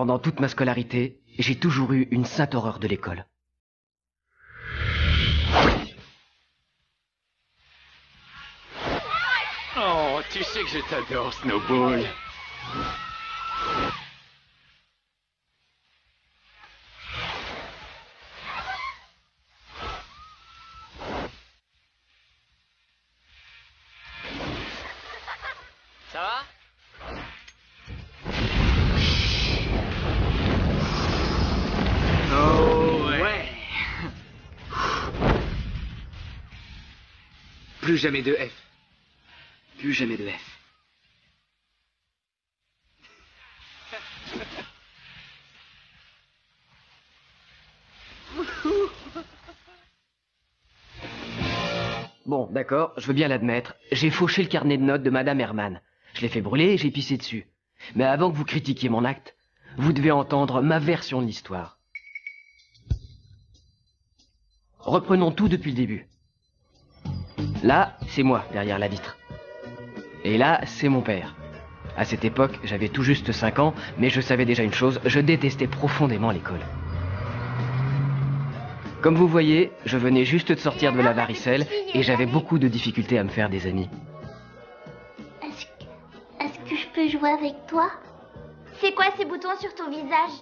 Pendant toute ma scolarité, j'ai toujours eu une sainte horreur de l'école. Oh, tu sais que je t'adore, Snowball. Ça va? Oh ouais. Plus jamais de F. Plus jamais de F. Bon, d'accord, je veux bien l'admettre. J'ai fauché le carnet de notes de Madame Herman. Je l'ai fait brûler et j'ai pissé dessus. Mais avant que vous critiquiez mon acte, vous devez entendre ma version de l'histoire. Reprenons tout depuis le début. Là, c'est moi, derrière la vitre. Et là, c'est mon père. À cette époque, j'avais tout juste 5 ans, mais je savais déjà une chose, je détestais profondément l'école. Comme vous voyez, je venais juste de sortir de la varicelle et j'avais beaucoup de difficultés à me faire des amis. Est-ce que je peux jouer avec toi? C'est quoi ces boutons sur ton visage?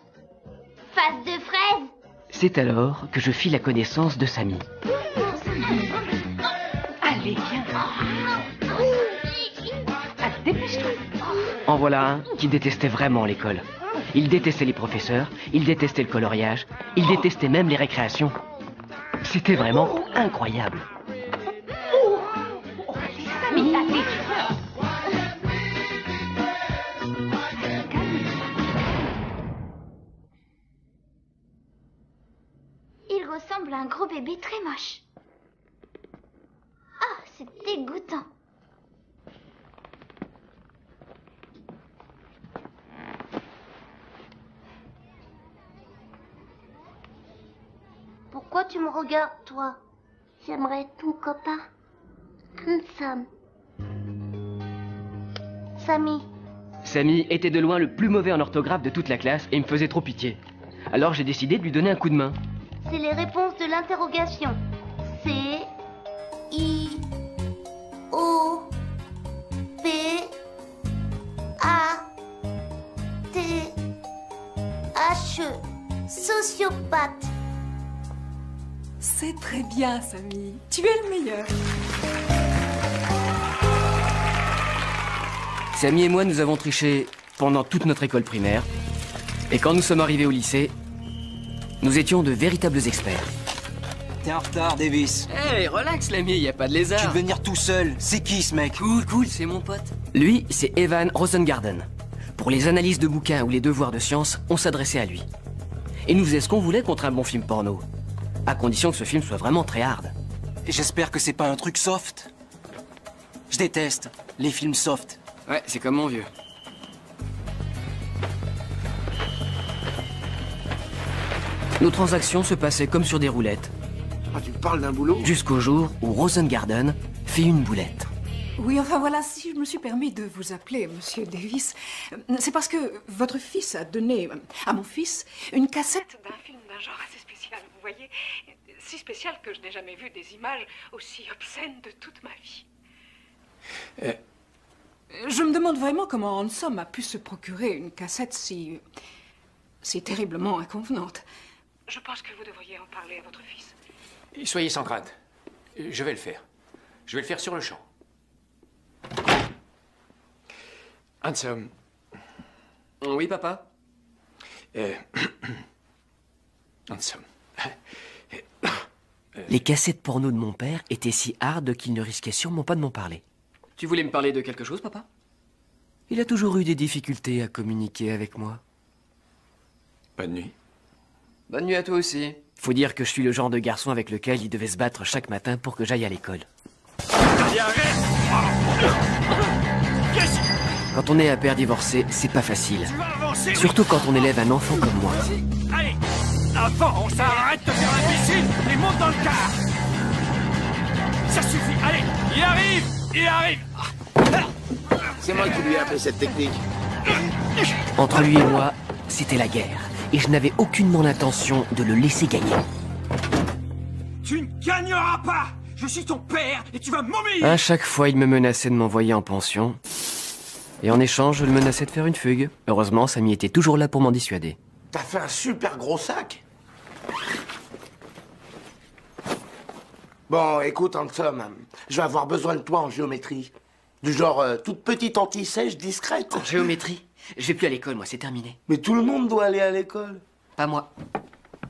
Face de fraise? C'est alors que je fis la connaissance de Samy. Allez, viens. Allez, dépêche-toi. En voilà un qui détestait vraiment l'école. Il détestait les professeurs, il détestait le coloriage, il détestait même les récréations. C'était vraiment incroyable. Samy, allez. Il ressemble à un gros bébé très moche. Ah, c'est dégoûtant. Pourquoi tu me regardes, toi? J'aimerais être ton copain. Sam. Samy. Samy était de loin le plus mauvais en orthographe de toute la classe et me faisait trop pitié. Alors j'ai décidé de lui donner un coup de main. C'est les réponses de l'interrogation. C, I, O, P, A, T, H, E. Sociopathe. C'est très bien, Samy. Tu es le meilleur. Samy et moi, nous avons triché pendant toute notre école primaire. Et quand nous sommes arrivés au lycée, nous étions de véritables experts. T'es en retard, Davis. Hey, relax l'ami, y a pas de lézard. Tu veux venir tout seul. C'est qui, ce mec? Cool, c'est mon pote. Lui, c'est Evan Rosengarten. Pour les analyses de bouquins ou les devoirs de sciences, on s'adressait à lui. Et nous faisions ce qu'on voulait contre un bon film porno. À condition que ce film soit vraiment très hard. J'espère que c'est pas un truc soft. Je déteste les films soft. Ouais, c'est comme mon vieux. Nos transactions se passaient comme sur des roulettes. Ah, tu me parles d'un boulot? Jusqu'au jour où Rosengarten fit une boulette. Oui, enfin voilà, si je me suis permis de vous appeler Monsieur Davis, c'est parce que votre fils a donné à mon fils une cassette d'un film d'un genre assez spécial, vous voyez, si spécial que je n'ai jamais vu des images aussi obscènes de toute ma vie. Je me demande vraiment comment Hansom a pu se procurer une cassette si terriblement inconvenante. Je pense que vous devriez en parler à votre fils. Soyez sans crainte. Je vais le faire. Je vais le faire sur le champ. Hansom. Oui, papa? Hansom. Les cassettes porno de mon père étaient si hardes qu'il ne risquait sûrement pas de m'en parler. Tu voulais me parler de quelque chose, papa? Il a toujours eu des difficultés à communiquer avec moi. Bonne nuit. Bonne nuit à toi aussi. Faut dire que je suis le genre de garçon avec lequel il devait se battre chaque matin pour que j'aille à l'école. Quand on est un père divorcé, c'est pas facile. Surtout quand on élève un enfant comme moi. Allez, avance, arrête de faire l'imbécile et monte dans le car. Ça suffit, allez, il arrive. C'est moi qui lui ai appris cette technique. Entre lui et moi, c'était la guerre. Et je n'avais aucunement l'intention de le laisser gagner. Tu ne gagneras pas! Je suis ton père et tu vas m'humilier! À chaque fois, il me menaçait de m'envoyer en pension. Et en échange, je le menaçais de faire une fugue. Heureusement, Samy était toujours là pour m'en dissuader. T'as fait un super gros sac. Bon, écoute, Handsome, je vais avoir besoin de toi en géométrie. Du genre, toute petite anti-sèche discrète. En géométrie? Je vais plus à l'école, moi, c'est terminé. Mais tout le monde doit aller à l'école. Pas moi.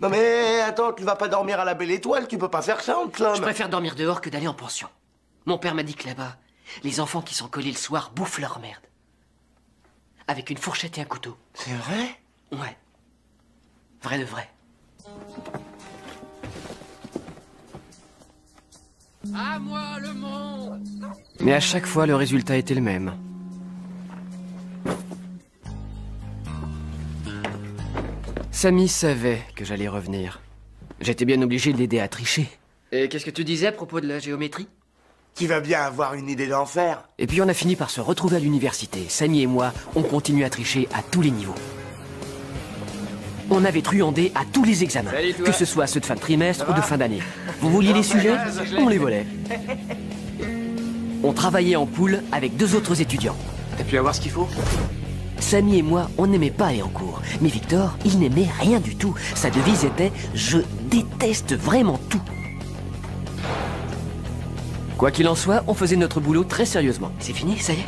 Non mais, attends, tu vas pas dormir à la Belle Étoile, tu peux pas faire ça, Handsome. Je préfère dormir dehors que d'aller en pension. Mon père m'a dit que là-bas, les enfants qui sont collés le soir bouffent leur merde. Avec une fourchette et un couteau. C'est vrai? Ouais. Vrai de vrai. À moi le monde! Mais à chaque fois, le résultat était le même. Samy savait que j'allais revenir. J'étais bien obligé de l'aider à tricher. Et qu'est-ce que tu disais à propos de la géométrie? Tu vas bien avoir une idée d'en faire. Et puis on a fini par se retrouver à l'université. Samy et moi, on continue à tricher à tous les niveaux. On avait truandé à tous les examens, que ce soit ceux de fin de trimestre ou de fin d'année. Vous vouliez les sujets? On les volait. On travaillait en poule avec 2 autres étudiants. T'as pu avoir ce qu'il faut? Samy et moi, on n'aimait pas aller en cours. Mais Victor, il n'aimait rien du tout. Sa devise était « Je déteste vraiment tout ». Quoi qu'il en soit, on faisait notre boulot très sérieusement. C'est fini, ça y est?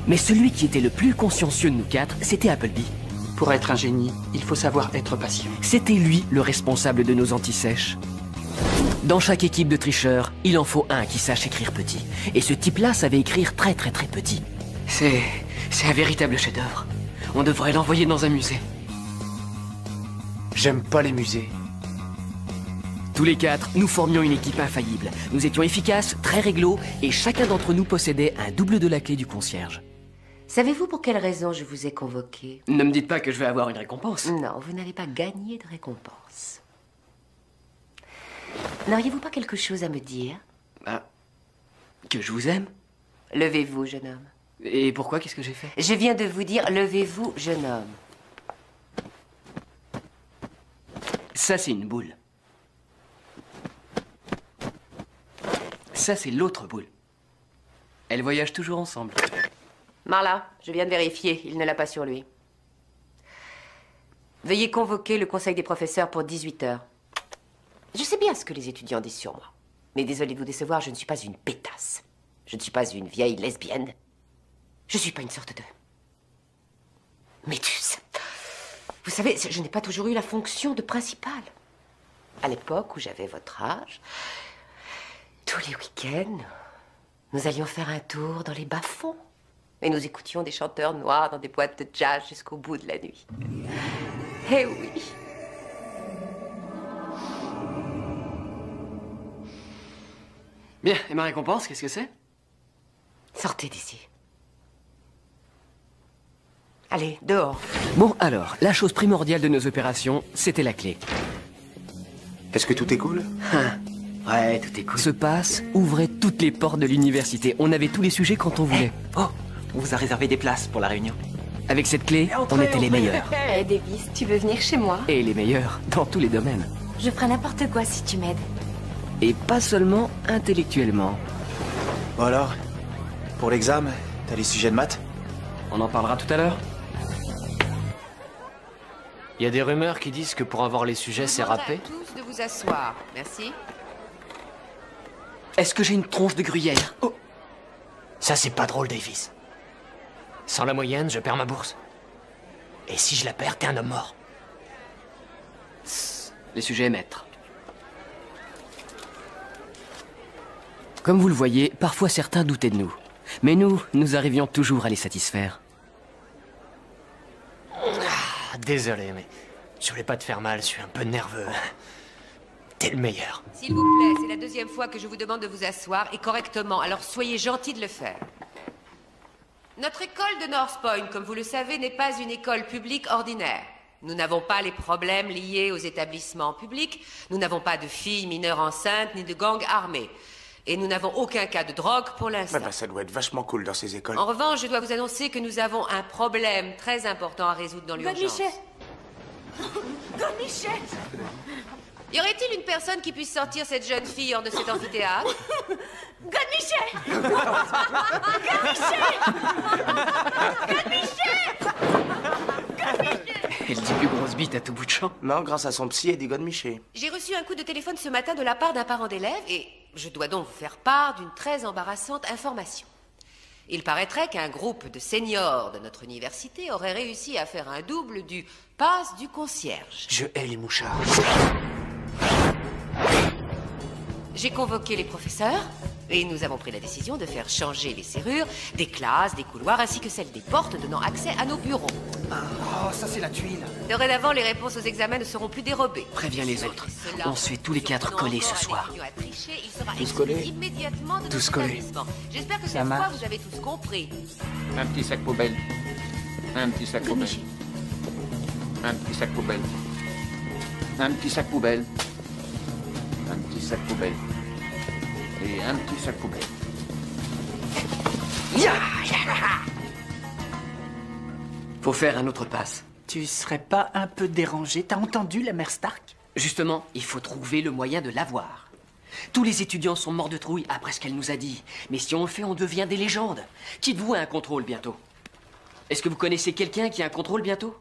Mais celui qui était le plus consciencieux de nous 4, c'était Appleby. Pour être un génie, il faut savoir être patient. C'était lui le responsable de nos antisèches. Dans chaque équipe de tricheurs, il en faut un qui sache écrire petit. Et ce type-là savait écrire très très très petit. C'est un véritable chef-d'œuvre. On devrait l'envoyer dans un musée. J'aime pas les musées. Tous les 4, nous formions une équipe infaillible. Nous étions efficaces, très réglo, et chacun d'entre nous possédait un double de la clé du concierge. Savez-vous pour quelle raison je vous ai convoqué? Ne me dites pas que je vais avoir une récompense. Non, vous n'allez pas gagner de récompense. N'auriez-vous pas quelque chose à me dire? Ah, que je vous aime? Levez-vous, jeune homme. Et pourquoi? Qu'est-ce que j'ai fait? Je viens de vous dire, levez-vous, jeune homme. Ça, c'est une boule. Ça, c'est l'autre boule. Elles voyagent toujours ensemble. Marla, je viens de vérifier, il ne l'a pas sur lui. Veuillez convoquer le conseil des professeurs pour 18 heures. Je sais bien ce que les étudiants disent sur moi. Mais désolé de vous décevoir, je ne suis pas une pétasse. Je ne suis pas une vieille lesbienne. Je ne suis pas une sorte de méduse. Vous savez, je n'ai pas toujours eu la fonction de principale. À l'époque où j'avais votre âge, tous les week-ends, nous allions faire un tour dans les bas-fonds. Et nous écoutions des chanteurs noirs dans des boîtes de jazz jusqu'au bout de la nuit. Eh oui. Bien, et ma récompense, qu'est-ce que c'est? Sortez d'ici. Allez, dehors. Bon, alors, la chose primordiale de nos opérations, c'était la clé. Est-ce que tout est cool? Ouais, tout est cool. Ce passe ouvrait toutes les portes de l'université. On avait tous les sujets quand on voulait. Oh, on vous a réservé des places pour la réunion. Avec cette clé, on était les meilleurs. Hey Davis, tu veux venir chez moi? Et les meilleurs dans tous les domaines. Je ferai n'importe quoi si tu m'aides. Et pas seulement intellectuellement. Bon alors, pour l'examen, t'as les sujets de maths? On en parlera tout à l'heure. Il y a des rumeurs qui disent que pour avoir les sujets, c'est râpé. Tous de vous asseoir. Merci. Est-ce que j'ai une tronche de gruyère? Oh. Ça, c'est pas drôle, Davis. Sans la moyenne, je perds ma bourse. Et si je la perds, t'es un homme mort. Les sujets maîtres. Comme vous le voyez, parfois certains doutaient de nous. Mais nous arrivions toujours à les satisfaire. Ah, désolé, mais je voulais pas te faire mal, je suis un peu nerveux. T'es le meilleur. S'il vous plaît, c'est la deuxième fois que je vous demande de vous asseoir, et correctement, alors soyez gentil de le faire. Notre école de North Point, comme vous le savez, n'est pas une école publique ordinaire. Nous n'avons pas les problèmes liés aux établissements publics, nous n'avons pas de filles mineures enceintes, ni de gangs armés. Et nous n'avons aucun cas de drogue pour l'instant. Ça doit être vachement cool dans ces écoles. En revanche, je dois vous annoncer que nous avons un problème très important à résoudre dans l'urgence. Godmichette! Y aurait-il une personne qui puisse sortir cette jeune fille hors de cet amphithéâtre? Godmichette! Godmichette! Elle dit plus grosse bite à tout bout de champ. Non, grâce à son psy et des Godmiché. J'ai reçu un coup de téléphone ce matin de la part d'un parent d'élève et je dois donc vous faire part d'une très embarrassante information. Il paraîtrait qu'un groupe de seniors de notre université aurait réussi à faire un double du pass du concierge. Je hais les mouchards. J'ai convoqué les professeurs et nous avons pris la décision de faire changer les serrures des classes, des couloirs ainsi que celles des portes donnant accès à nos bureaux. Oh, ça c'est la tuile. Dorénavant, les réponses aux examens ne seront plus dérobées. Préviens les autres. On se fait tous les 4 coller ce soir. Tous collés. Tous collés. J'espère que Ça cette fois marche. vous avez tous compris. Un petit sac poubelle. Un petit sac poubelle. Un petit sac poubelle. Un petit sac poubelle. Un petit sac poubelle. Et un petit sac poubelle. Faut faire un autre pass. Tu serais pas un peu dérangé? T'as entendu la mère Stark? Justement, il faut trouver le moyen de l'avoir. Tous les étudiants sont morts de trouille après ce qu'elle nous a dit. Mais si on le fait, on devient des légendes. Qui de vous a un contrôle bientôt? Est-ce que vous connaissez quelqu'un qui a un contrôle bientôt?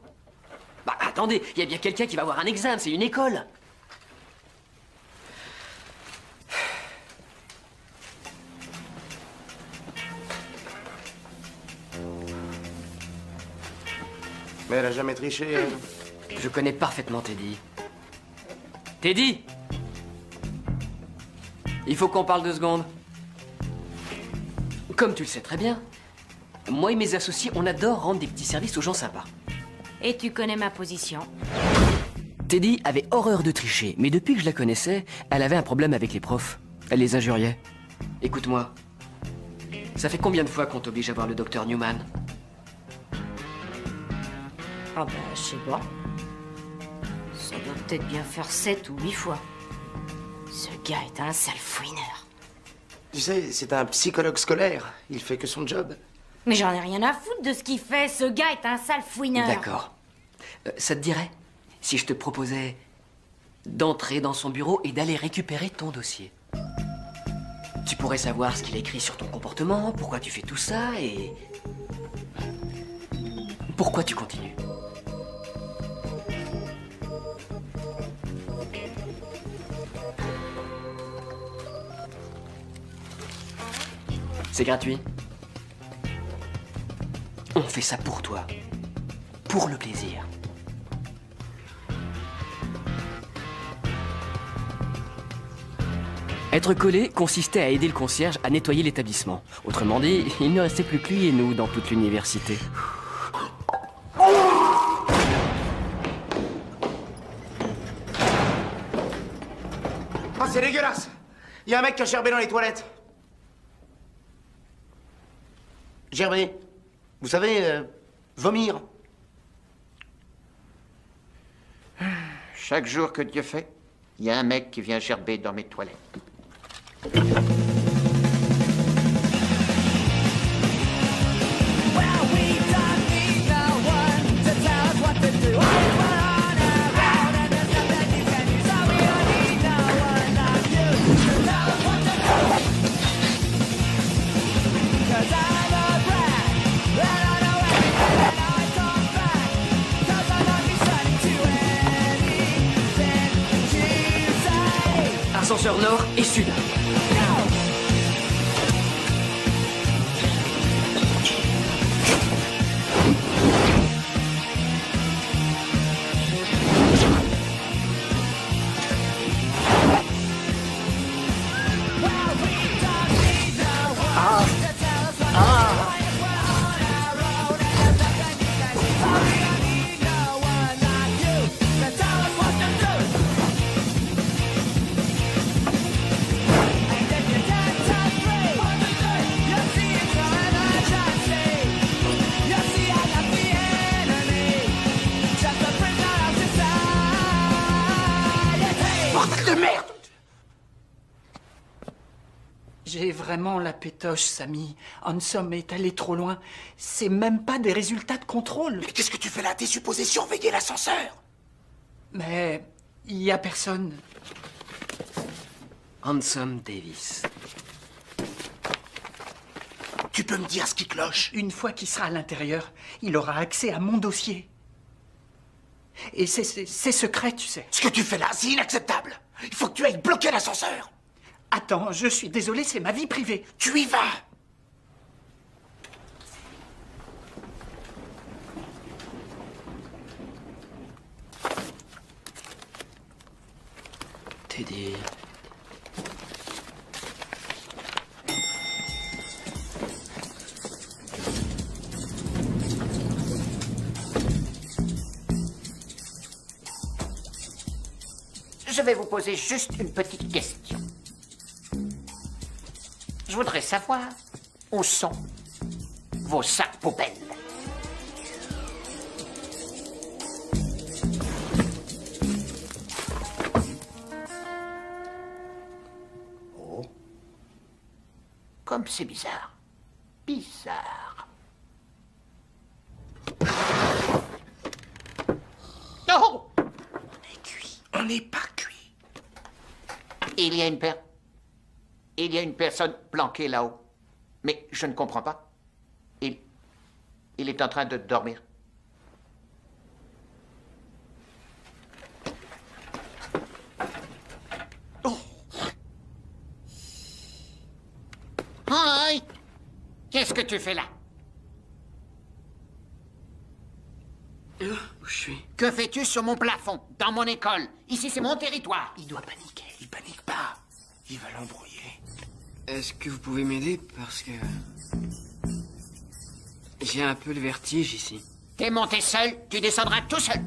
Bah attendez, il y a bien quelqu'un qui va avoir un examen, c'est une école. Mais elle a jamais triché. Je connais parfaitement Teddy. Teddy! Il faut qu'on parle 2 secondes. Comme tu le sais très bien, moi et mes associés, on adore rendre des petits services aux gens sympas. Et tu connais ma position. Teddy avait horreur de tricher, mais depuis que je la connaissais, elle avait un problème avec les profs. Elle les injuriait. Écoute-moi, ça fait combien de fois qu'on t'oblige à voir le docteur Newman? Ah bah, je sais pas. Ça doit peut-être bien faire 7 ou 8 fois. Ce gars est un sale fouineur. Tu sais, c'est un psychologue scolaire. Il fait que son job. Mais j'en ai rien à foutre de ce qu'il fait. Ce gars est un sale fouineur. D'accord. Ça te dirait si je te proposais d'entrer dans son bureau et d'aller récupérer ton dossier? Tu pourrais savoir ce qu'il a écrit sur ton comportement, pourquoi tu fais tout ça et... pourquoi tu continues. C'est gratuit. On fait ça pour toi. Pour le plaisir. Être collé consistait à aider le concierge à nettoyer l'établissement. Autrement dit, il ne restait plus que lui et nous dans toute l'université. Ah, c'est dégueulasse! Il y a un mec qui a gerbé dans les toilettes. Gerber. Vous savez, vomir. Chaque jour que Dieu fait, il y a un mec qui vient gerber dans mes toilettes. Ascenseur nord et sud. J'ai vraiment la pétoche, Samy. Hansom est allé trop loin. C'est même pas des résultats de contrôle. Mais qu'est-ce que tu fais là? T'es supposé surveiller l'ascenseur. Mais il y a personne. Ransom Davis. Tu peux me dire ce qui cloche? Une fois qu'il sera à l'intérieur, il aura accès à mon dossier. Et c'est secret, tu sais. Ce que tu fais là, c'est inacceptable. Il faut que tu ailles bloquer l'ascenseur. Attends, je suis désolé, c'est ma vie privée. Tu y vas. Teddy... Je vais vous poser juste une petite question. Je voudrais savoir où sont vos sacs poubelles. Oh. Comme c'est bizarre. Bizarre. Oh! On n'est pas cuit. Il y a une personne planquée là-haut. Mais je ne comprends pas. Il est en train de dormir. Oh. Hi! Qu'est-ce que tu fais là? Où je suis? Que fais-tu sur mon plafond, dans mon école? Ici, c'est mon territoire. Il doit paniquer. Il panique pas. Il va l'embrouiller. Est-ce que vous pouvez m'aider? Parce que... j'ai un peu le vertige ici. T'es monté seul, tu descendras tout seul.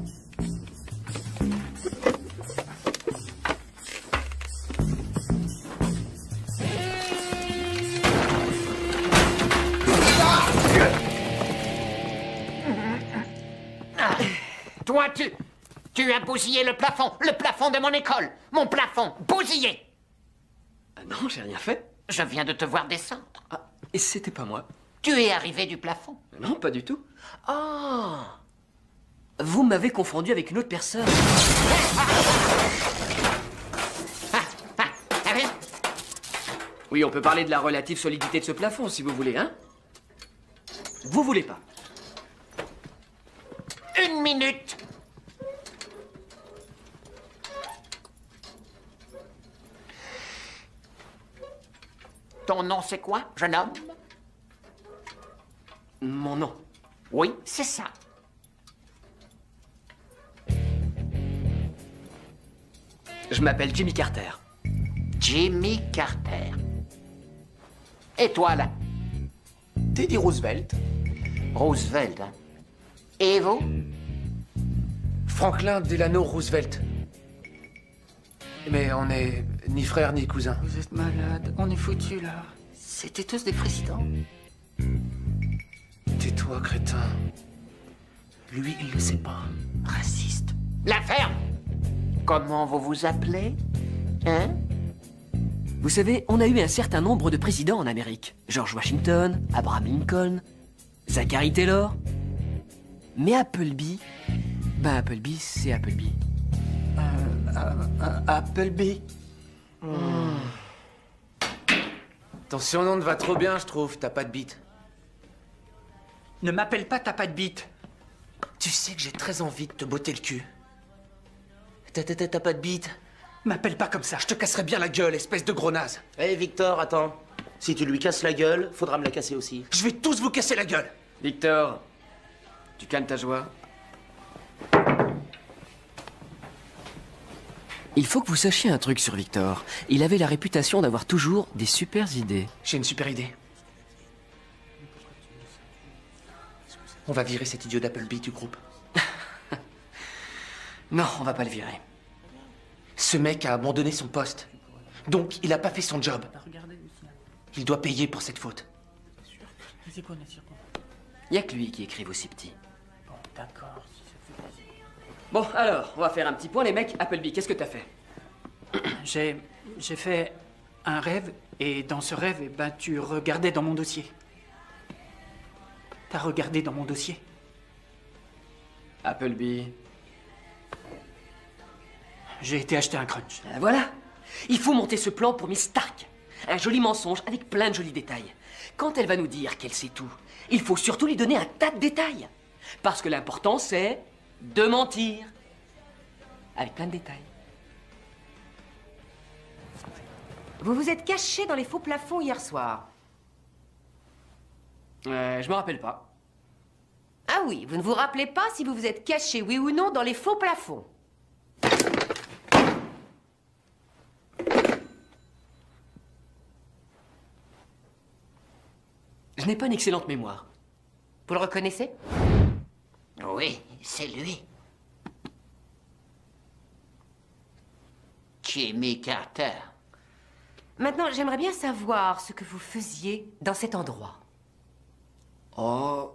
Toi, tu as bousillé le plafond de mon école, mon plafond, bousillé. Non, j'ai rien fait. Je viens de te voir descendre. Ah, et c'était pas moi. Tu es arrivé du plafond. Non, pas du tout. Ah! Vous m'avez confondu avec une autre personne. Oui, on peut parler de la relative solidité de ce plafond, si vous voulez, hein? Vous voulez pas? Une minute. Ton nom, c'est quoi, jeune homme? Mon nom? Oui, c'est ça. Je m'appelle Jimmy Carter. Jimmy Carter. Et toi, là? Teddy Roosevelt. Roosevelt, hein? Et vous? Franklin Delano Roosevelt. Mais on n'est ni frère ni cousin. Vous êtes malade, on est foutus là. C'était tous des présidents. Tais-toi, crétin. Lui, il le sait pas. Raciste. La ferme! Comment vous vous appelez? Hein? Vous savez, on a eu un certain nombre de présidents en Amérique. George Washington, Abraham Lincoln, Zachary Taylor. Mais Appleby... ben Appleby, c'est Appleby. Appleby. Ton surnom te va trop bien, je trouve. T'as pas de bite. Ne m'appelle pas, t'as pas de bite. Tu sais que j'ai très envie de te botter le cul. T'as pas de bite? M'appelle pas comme ça. Je te casserai bien la gueule, espèce de gros naze. Hé, Victor, attends. Si tu lui casses la gueule, faudra me la casser aussi. Je vais tous vous casser la gueule. Victor, tu calmes ta joie. Il faut que vous sachiez un truc sur Victor. Il avait la réputation d'avoir toujours des super idées. J'ai une super idée. On va virer cet idiot d'Appleby du groupe. Non, on va pas le virer. Ce mec a abandonné son poste. Donc, il a pas fait son job. Il doit payer pour cette faute. Y a que lui qui écrive aussi petit. Bon, d'accord, si ça fait plaisir. Bon, alors, on va faire un petit point, les mecs. Appleby, qu'est-ce que t'as fait? J'ai fait un rêve, et dans ce rêve, eh ben, tu regardais dans mon dossier. T'as regardé dans mon dossier. Appleby. J'ai été acheter un crunch. Voilà. Il faut monter ce plan pour Miss Stark. Un joli mensonge avec plein de jolis détails. Quand elle va nous dire qu'elle sait tout, il faut surtout lui donner un tas de détails. Parce que l'important, c'est de mentir. Avec plein de détails. Vous vous êtes caché dans les faux plafonds hier soir. Je me rappelle pas. Ah oui, vous ne vous rappelez pas si vous vous êtes caché, oui ou non, dans les faux plafonds. Je n'ai pas une excellente mémoire. Vous le reconnaissez? Oui, c'est lui. Jimmy Carter. Maintenant, j'aimerais bien savoir ce que vous faisiez dans cet endroit. Oh...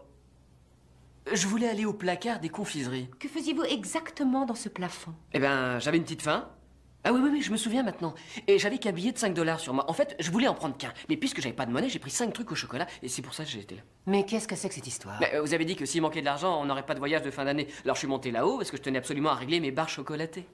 Je voulais aller au placard des confiseries. Que faisiez-vous exactement dans ce plafond? Eh ben, j'avais une petite faim. Ah oui, je me souviens maintenant. Et j'avais qu'un billet de 5 $ sur moi. En fait, je voulais en prendre qu'un. Mais puisque j'avais pas de monnaie, j'ai pris 5 trucs au chocolat. Et c'est pour ça que j'ai été là. Mais qu'est-ce que c'est que cette histoire? Vous avez dit que s'il manquait de l'argent, on n'aurait pas de voyage de fin d'année. Alors je suis monté là-haut parce que je tenais absolument à régler mes barres chocolatées.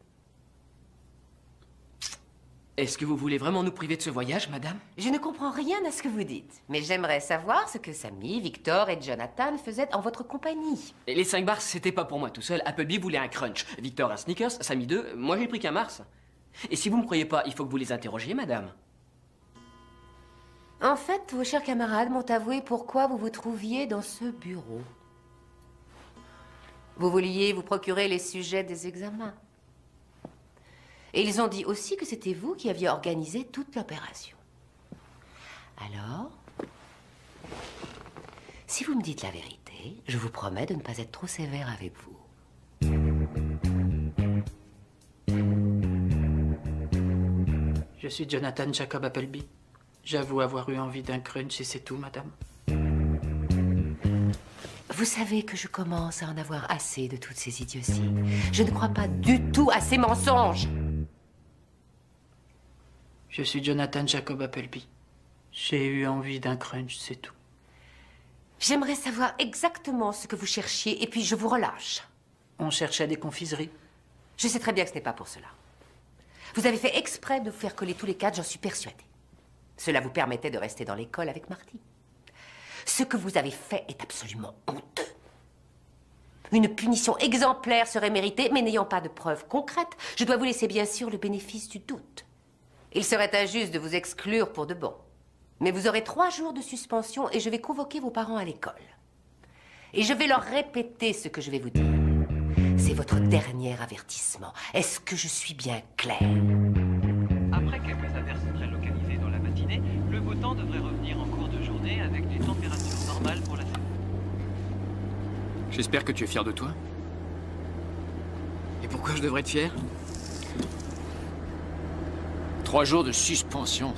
Est-ce que vous voulez vraiment nous priver de ce voyage, madame? Je ne comprends rien à ce que vous dites. Mais j'aimerais savoir ce que Sammy, Victor et Jonathan faisaient en votre compagnie. Et les 5 bars, c'était pas pour moi tout seul. Appleby voulait un crunch. Victor un Snickers, Sammy 2. Moi, j'ai pris qu'un Mars. Et si vous me croyez pas, il faut que vous les interrogiez, madame. En fait, vos chers camarades m'ont avoué pourquoi vous vous trouviez dans ce bureau. Vous vouliez vous procurer les sujets des examens. Et ils ont dit aussi que c'était vous qui aviez organisé toute l'opération. Alors, si vous me dites la vérité, je vous promets de ne pas être trop sévère avec vous. Je suis Jonathan Jacob Appleby. J'avoue avoir eu envie d'un crunch et c'est tout, madame. Vous savez que je commence à en avoir assez de toutes ces idioties. Je ne crois pas du tout à ces mensonges. Je suis Jonathan Jacob Appleby. J'ai eu envie d'un crunch, c'est tout. J'aimerais savoir exactement ce que vous cherchiez et puis je vous relâche. On cherchait des confiseries. Je sais très bien que ce n'est pas pour cela. Vous avez fait exprès de vous faire coller tous les 4, j'en suis persuadée. Cela vous permettait de rester dans l'école avec Marty. Ce que vous avez fait est absolument honteux. Une punition exemplaire serait méritée, mais n'ayant pas de preuves concrètes, je dois vous laisser bien sûr le bénéfice du doute. Il serait injuste de vous exclure pour de bon. Mais vous aurez 3 jours de suspension et je vais convoquer vos parents à l'école. Et je vais leur répéter ce que je vais vous dire. C'est votre dernier avertissement. Est-ce que je suis bien claire? Après quelques averses très localisées dans la matinée, le beau temps devrait revenir en cours de journée avec des températures normales pour la saison. J'espère que tu es fier de toi. Et pourquoi je devrais être fier? 3 jours de suspension.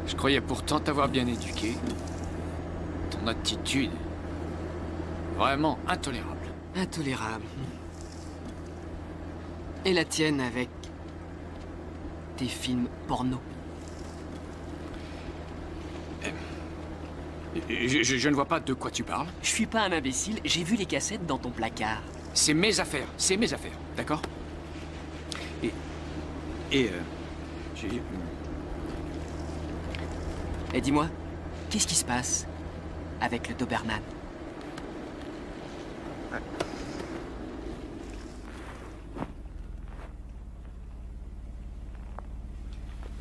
Je croyais pourtant t'avoir bien éduqué. Ton attitude, vraiment intolérable. Intolérable. Et la tienne avec tes films porno. Je ne vois pas de quoi tu parles. Je suis pas un imbécile, j'ai vu les cassettes dans ton placard. C'est mes affaires, d'accord? Et dis-moi, qu'est-ce qui se passe avec le Doberman?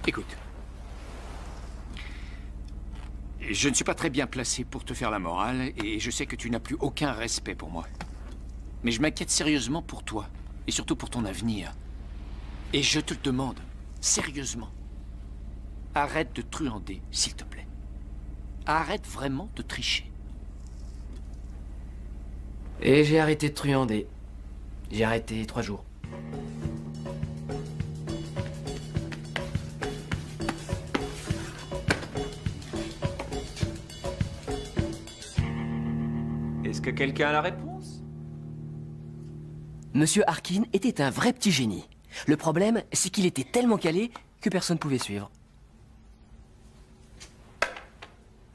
Écoute. Je ne suis pas très bien placé pour te faire la morale, et je sais que tu n'as plus aucun respect pour moi. Mais je m'inquiète sérieusement pour toi, et surtout pour ton avenir. Et je te le demande, sérieusement. Arrête de truander, s'il te plaît. Arrête vraiment de tricher. Et j'ai arrêté de truander. J'ai arrêté 3 jours. Est-ce que quelqu'un a la réponse? Monsieur Harkin était un vrai petit génie. Le problème, c'est qu'il était tellement calé que personne ne pouvait suivre.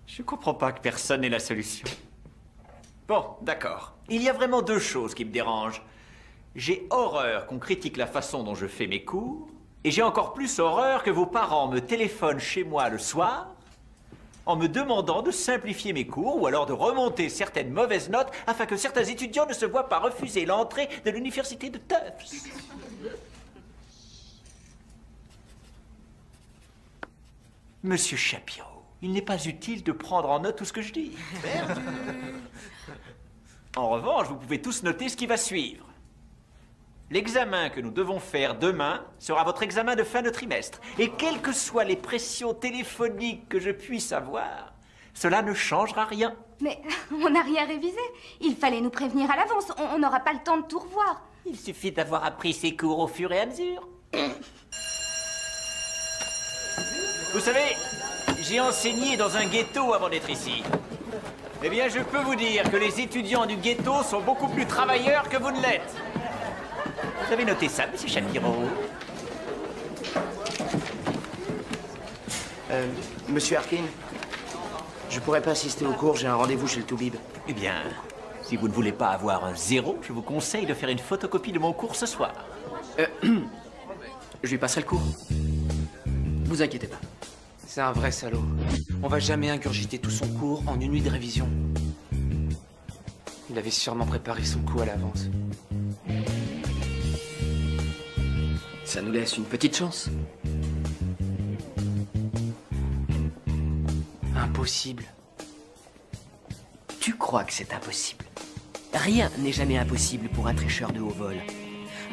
Je comprends pas que personne n'ait la solution. Bon, d'accord. Il y a vraiment 2 choses qui me dérangent. J'ai horreur qu'on critique la façon dont je fais mes cours, et j'ai encore plus horreur que vos parents me téléphonent chez moi le soir en me demandant de simplifier mes cours ou alors de remonter certaines mauvaises notes afin que certains étudiants ne se voient pas refuser l'entrée de l'université de Tufts. Monsieur Shapiro, il n'est pas utile de prendre en note tout ce que je dis. Perdu. En revanche, vous pouvez tous noter ce qui va suivre. L'examen que nous devons faire demain sera votre examen de fin de trimestre. Et quelles que soient les pressions téléphoniques que je puisse avoir, cela ne changera rien. Mais on n'a rien révisé. Il fallait nous prévenir à l'avance. On n'aura pas le temps de tout revoir. Il suffit d'avoir appris ces cours au fur et à mesure. Vous savez, j'ai enseigné dans un ghetto avant d'être ici. Eh bien, je peux vous dire que les étudiants du ghetto sont beaucoup plus travailleurs que vous ne l'êtes. Vous avez noté ça, monsieur Shapiro? Monsieur Harkin, je pourrais pas assister au cours, j'ai un rendez-vous chez le Toubib. Eh bien, si vous ne voulez pas avoir un 0, je vous conseille de faire une photocopie de mon cours ce soir. Je lui passerai le cours. Vous inquiétez pas. C'est un vrai salaud. On va jamais ingurgiter tout son cours en une nuit de révision. Il avait sûrement préparé son coup à l'avance. Ça nous laisse une petite chance. Impossible. Tu crois que c'est impossible? Rien n'est jamais impossible pour un tricheur de haut vol.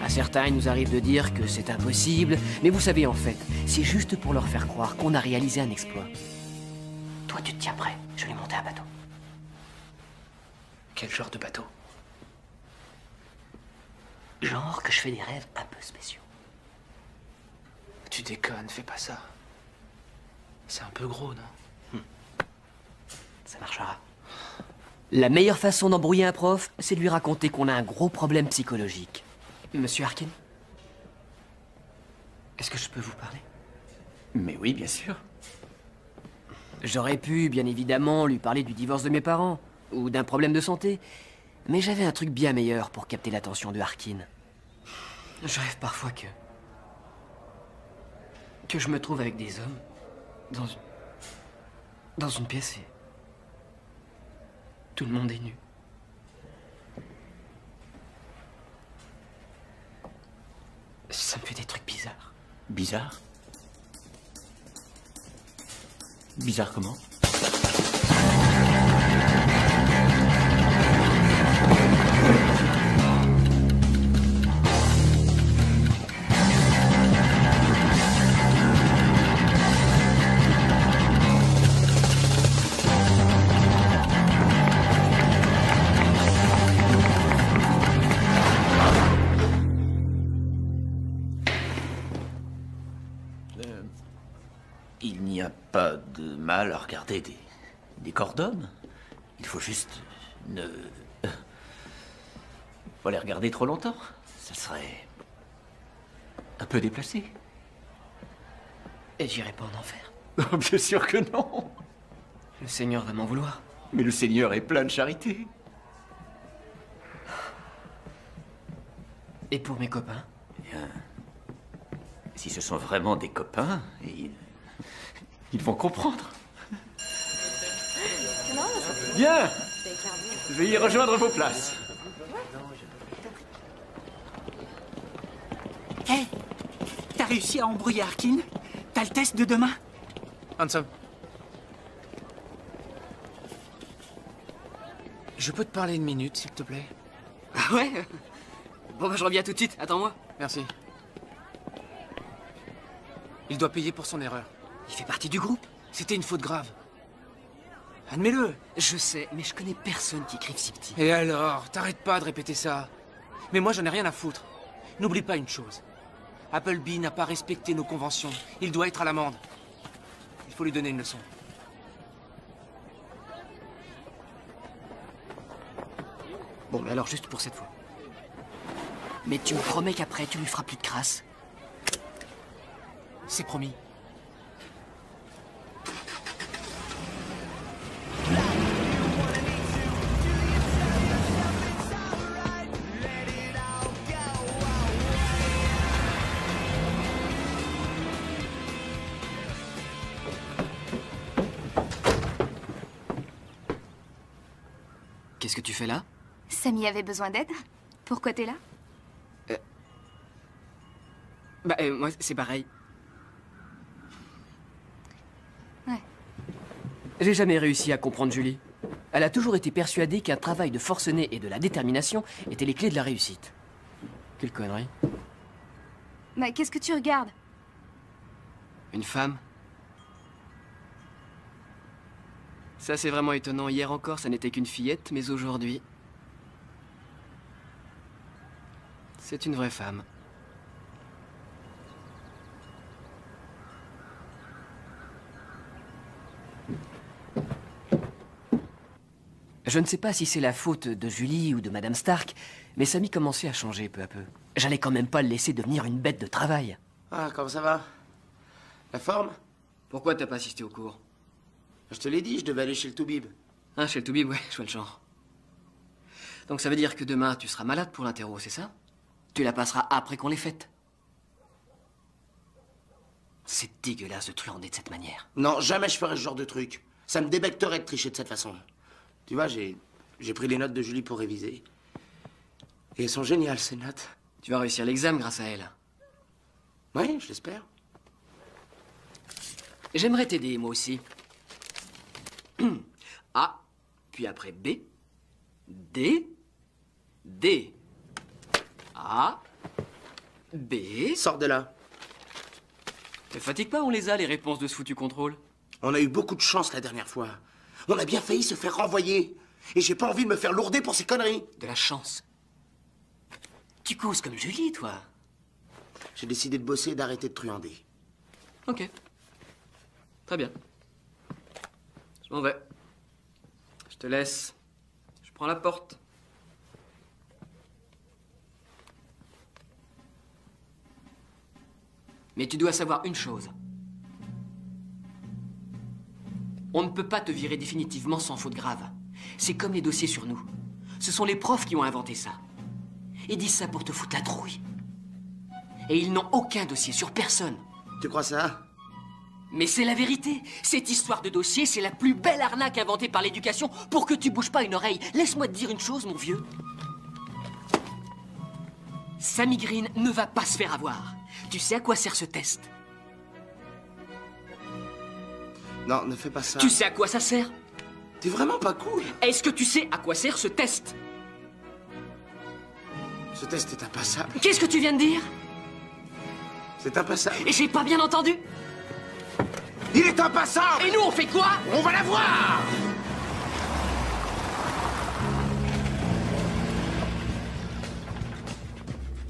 À certains, il nous arrive de dire que c'est impossible, mais vous savez, en fait, c'est juste pour leur faire croire qu'on a réalisé un exploit. Toi, tu te tiens prêt, je vais monter un bateau. Quel genre de bateau? Genre que je fais des rêves un peu spéciaux. Tu déconnes, fais pas ça. C'est un peu gros, non? Ça marchera. La meilleure façon d'embrouiller un prof, c'est de lui raconter qu'on a un gros problème psychologique. Monsieur Harkin? Est-ce que je peux vous parler? Mais oui, bien sûr. J'aurais pu, bien évidemment, lui parler du divorce de mes parents, ou d'un problème de santé, mais j'avais un truc bien meilleur pour capter l'attention de Harkin. Je rêve parfois que je me trouve avec des hommes dans une pièce et tout le monde est nu. Ça me fait des trucs bizarres. Bizarre? Bizarre comment? Il n'y a pas de mal à regarder des corps d'hommes. Il faut juste ne... pas les regarder trop longtemps. Ça serait un peu déplacé. Et j'irai pas en enfer. Bien sûr que non. Le Seigneur va m'en vouloir. Mais le Seigneur est plein de charité. Et pour mes copains? Bien, si ce sont vraiment des copains, ils vont comprendre. Bien. Je vais y rejoindre vos places. Hé, t'as réussi à embrouiller Harkin? T'as le test de demain? Handsome. Je peux te parler une minute, s'il te plaît? Ah ouais? Bon bah je reviens tout de suite, attends-moi. Merci. Il doit payer pour son erreur. Il fait partie du groupe. C'était une faute grave. Admets-le. Je sais, mais je connais personne qui écrive si petit. Et alors? T'arrêtes pas de répéter ça. Mais moi, j'en ai rien à foutre. N'oublie pas une chose. Appleby n'a pas respecté nos conventions. Il doit être à l'amende. Il faut lui donner une leçon. Bon, mais alors juste pour cette fois. Mais tu me promets qu'après, tu lui feras plus de crasse. C'est promis. Qu'est-ce que tu fais là? Samy avait besoin d'aide. Pourquoi t'es là? Moi, c'est pareil. Ouais. J'ai jamais réussi à comprendre Julie. Elle a toujours été persuadée qu'un travail de forcené et de la détermination étaient les clés de la réussite. Quelle connerie. Bah, qu'est-ce que tu regardes? Une femme? Ça, c'est vraiment étonnant. Hier encore, ça n'était qu'une fillette, mais aujourd'hui... c'est une vraie femme. Je ne sais pas si c'est la faute de Julie ou de Madame Stark, mais Samy commençait à changer peu à peu. J'allais quand même pas le laisser devenir une bête de travail. Ah, comment ça va? La forme? Pourquoi t'as pas assisté au cours? Je te l'ai dit, je devais aller chez le Toubib. Ah, chez le Toubib, ouais, je vois le genre. Donc ça veut dire que demain, tu seras malade pour l'interro, c'est ça? Tu la passeras après qu'on l'ait faite. C'est dégueulasse de truander de cette manière. Non, jamais je ferais ce genre de truc. Ça me débecterait de tricher de cette façon. Tu vois, j'ai pris les notes de Julie pour réviser. Et elles sont géniales, ces notes. Tu vas réussir l'examen grâce à elle. Oui, je l'espère. J'aimerais t'aider, moi aussi. A, puis après B, D, D, A, B... Sors de là. Te fatigue pas, on les a, les réponses de ce foutu contrôle. On a eu beaucoup de chance la dernière fois. On a bien failli se faire renvoyer. Et j'ai pas envie de me faire lourder pour ces conneries. De la chance. Tu causes comme Julie, toi. J'ai décidé de bosser et d'arrêter de truander. Ok. Très bien. Je m'en vais. Je te laisse. Je prends la porte. Mais tu dois savoir une chose. On ne peut pas te virer définitivement sans faute grave. C'est comme les dossiers sur nous. Ce sont les profs qui ont inventé ça. Ils disent ça pour te foutre la trouille. Et ils n'ont aucun dossier sur personne. Tu crois ça? Mais c'est la vérité. Cette histoire de dossier, c'est la plus belle arnaque inventée par l'éducation pour que tu bouges pas une oreille. Laisse-moi te dire une chose, mon vieux. Samy Green ne va pas se faire avoir. Tu sais à quoi sert ce test? Non, ne fais pas ça. Tu sais à quoi ça sert? T'es vraiment pas cool. Est-ce que tu sais à quoi sert ce test? Ce test est impassable. Qu'est-ce que tu viens de dire? C'est impassable. Et j'ai pas bien entendu? Il est impassable! Et nous, on fait quoi? On va la voir!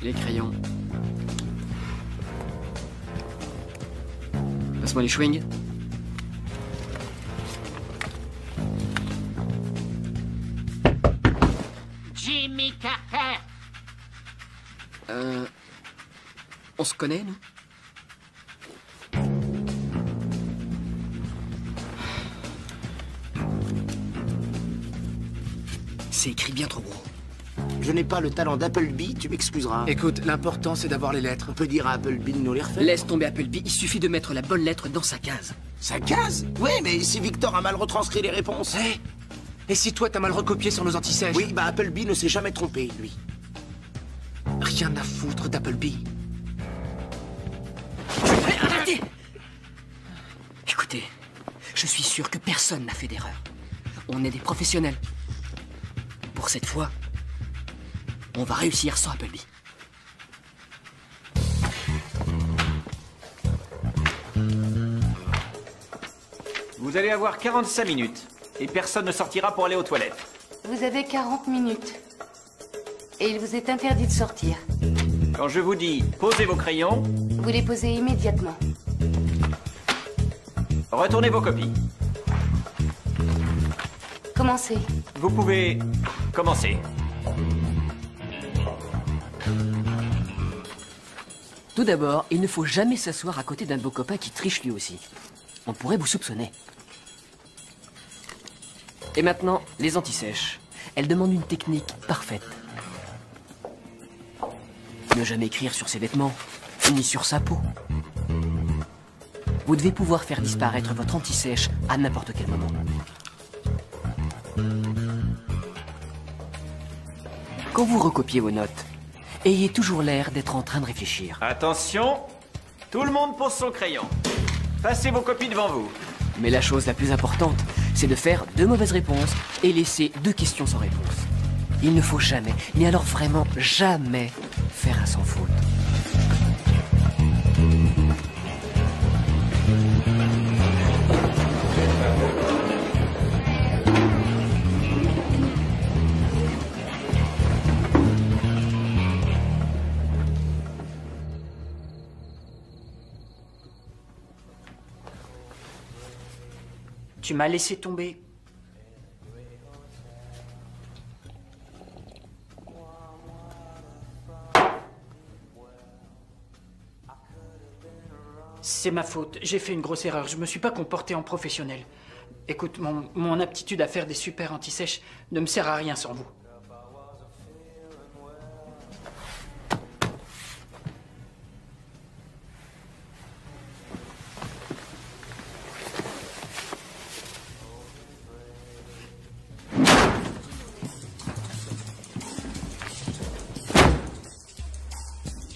Les crayons. Passe-moi les chewings. Jimmy Carter! On se connaît, nous? C'est écrit bien trop gros. Je n'ai pas le talent d'Appleby, tu m'excuseras. Écoute, l'important c'est d'avoir les lettres. On peut dire à Appleby de nous les refaire. Laisse tomber Appleby, il suffit de mettre la bonne lettre dans sa case. Sa case? Oui, mais si Victor a mal retranscrit les réponses. Hé! Et si toi t'as mal recopié sur nos antisèches? Oui, bah Appleby ne s'est jamais trompé, lui. Rien à foutre d'Appleby. Arrêtez! Écoutez, je suis sûr que personne n'a fait d'erreur. On est des professionnels. Pour cette fois, on va réussir sans Appleby. Vous allez avoir 45 minutes. Et personne ne sortira pour aller aux toilettes. Vous avez 40 minutes. Et il vous est interdit de sortir. Quand je vous dis posez vos crayons, Vous les posez immédiatement. retournez vos copies. Commencez. Vous pouvez commencer. Tout d'abord, il ne faut jamais s'asseoir à côté d'un de vos copains qui triche lui aussi. On pourrait vous soupçonner. Et maintenant, les antisèches. Elles demandent une technique parfaite. Ne jamais écrire sur ses vêtements, ni sur sa peau. Vous devez pouvoir faire disparaître votre antisèche à n'importe quel moment. quand vous recopiez vos notes, ayez toujours l'air d'être en train de réfléchir. Attention, tout le monde pose son crayon. Passez vos copies devant vous. Mais la chose la plus importante, c'est de faire 2 mauvaises réponses et laisser 2 questions sans réponse. Il ne faut jamais, mais alors vraiment jamais, faire un sans faute. Tu m'as laissé tomber. C'est ma faute. J'ai fait une grosse erreur. Je me suis pas comporté en professionnel. Écoute, mon aptitude à faire des super anti-sèches ne me sert à rien sans vous.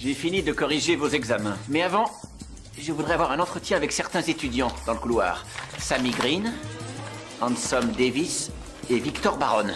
J'ai fini de corriger vos examens. Mais avant, je voudrais avoir un entretien avec certains étudiants dans le couloir. Sammy Green, Handsome Davis et Victor Baron.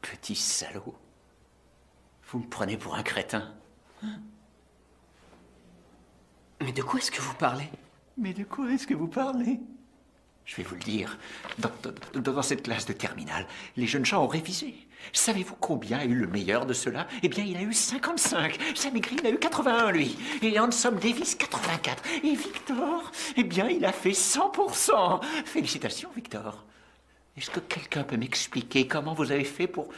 Petit salaud. Vous me prenez pour un crétin. Mais de quoi est-ce que vous parlez? Mais de quoi est-ce que vous parlez? Je vais vous le dire. Dans cette classe de terminale, les jeunes gens ont révisé. Savez-vous combien a eu le meilleur de ceux-là? Eh bien, il a eu 55. Sammy Green a eu 81, lui. Et Handsome Davis, 84. Et Victor, eh bien, il a fait 100%. Félicitations, Victor. Est-ce que quelqu'un peut m'expliquer comment vous avez fait pour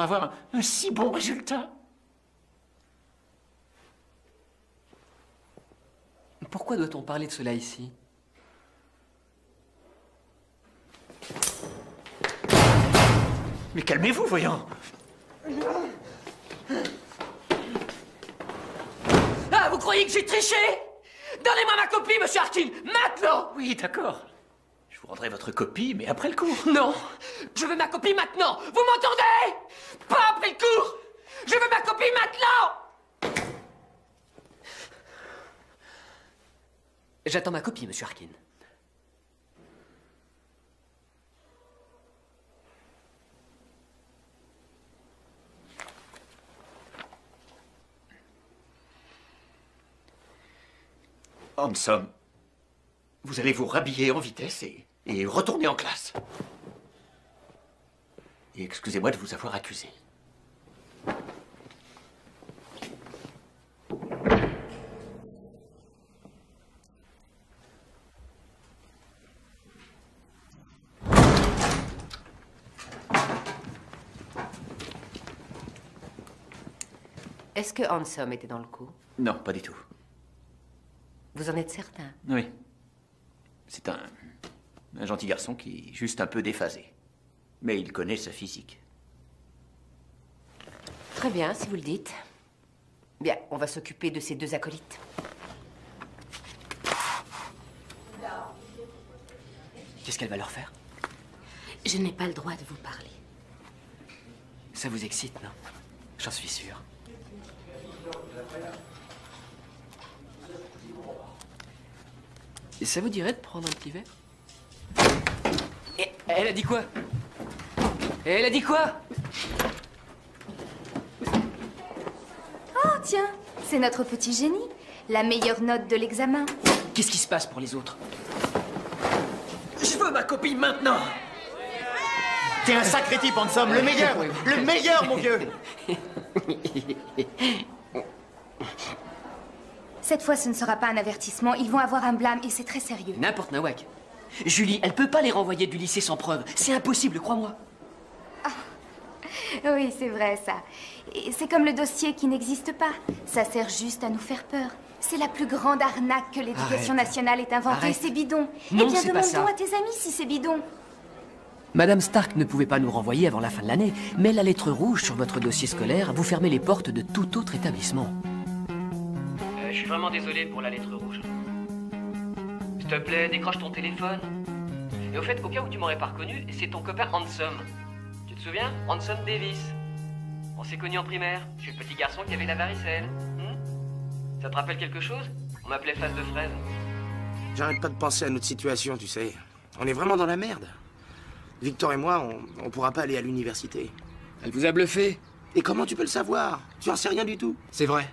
avoir un si bon résultat? Pourquoi doit-on parler de cela ici? Mais calmez-vous, voyons. Ah, vous croyez que j'ai triché? Donnez-moi ma copie, monsieur Harkin, maintenant! Oui, d'accord. Je vous rendrai votre copie, mais après le cours. Non, je veux ma copie maintenant. Vous m'entendez? Pas après le cours. Je veux ma copie maintenant. J'attends ma copie, monsieur Harkin. Handsome, vous allez vous rhabiller en vitesse et retourner en classe. Et excusez-moi de vous avoir accusé. Est-ce que Handsome était dans le coup? Non, pas du tout. Vous en êtes certain? Oui. C'est un gentil garçon qui est juste un peu déphasé. Mais il connaît sa physique. Très bien, si vous le dites. Bien, on va s'occuper de ces 2 acolytes. Qu'est-ce qu'elle va leur faire? Je n'ai pas le droit de vous parler. Ça vous excite, non? J'en suis sûr. Et ça vous dirait de prendre un petit verre? Et elle a dit quoi? Elle a dit quoi? Oh, tiens, c'est notre petit génie. La meilleure note de l'examen. Qu'est-ce qui se passe pour les autres? Je veux ma copie maintenant! T'es un sacré type, Handsome, le meilleur! Le meilleur, mon vieux! Cette fois, ce ne sera pas un avertissement. Ils vont avoir un blâme et c'est très sérieux. N'importe, Nawak. Julie, elle peut pas les renvoyer du lycée sans preuve. C'est impossible, crois-moi. Oui, c'est vrai, ça. Et c'est comme le dossier qui n'existe pas. Ça sert juste à nous faire peur. C'est la plus grande arnaque que l'éducation nationale ait inventée. Arrête. C'est bidon. Non, Eh bien, c'est pas ça. demande-donc à tes amis si c'est bidon. Madame Stark ne pouvait pas nous renvoyer avant la fin de l'année, mais la lettre rouge sur votre dossier scolaire vous fermait les portes de tout autre établissement. Je suis vraiment désolé pour la lettre rouge. S'il te plaît, décroche ton téléphone. Et au fait, au cas où tu m'aurais pas reconnu, c'est ton copain Handsome. Tu te souviens? Handsome Davis. On s'est connus en primaire. Je suis le petit garçon qui avait la varicelle. Ça te rappelle quelque chose? On m'appelait face de fraise. J'arrête pas de penser à notre situation, tu sais. On est vraiment dans la merde. Victor et moi, on pourra pas aller à l'université. Elle vous a bluffé? Et comment tu peux le savoir? Tu en sais rien du tout. C'est vrai.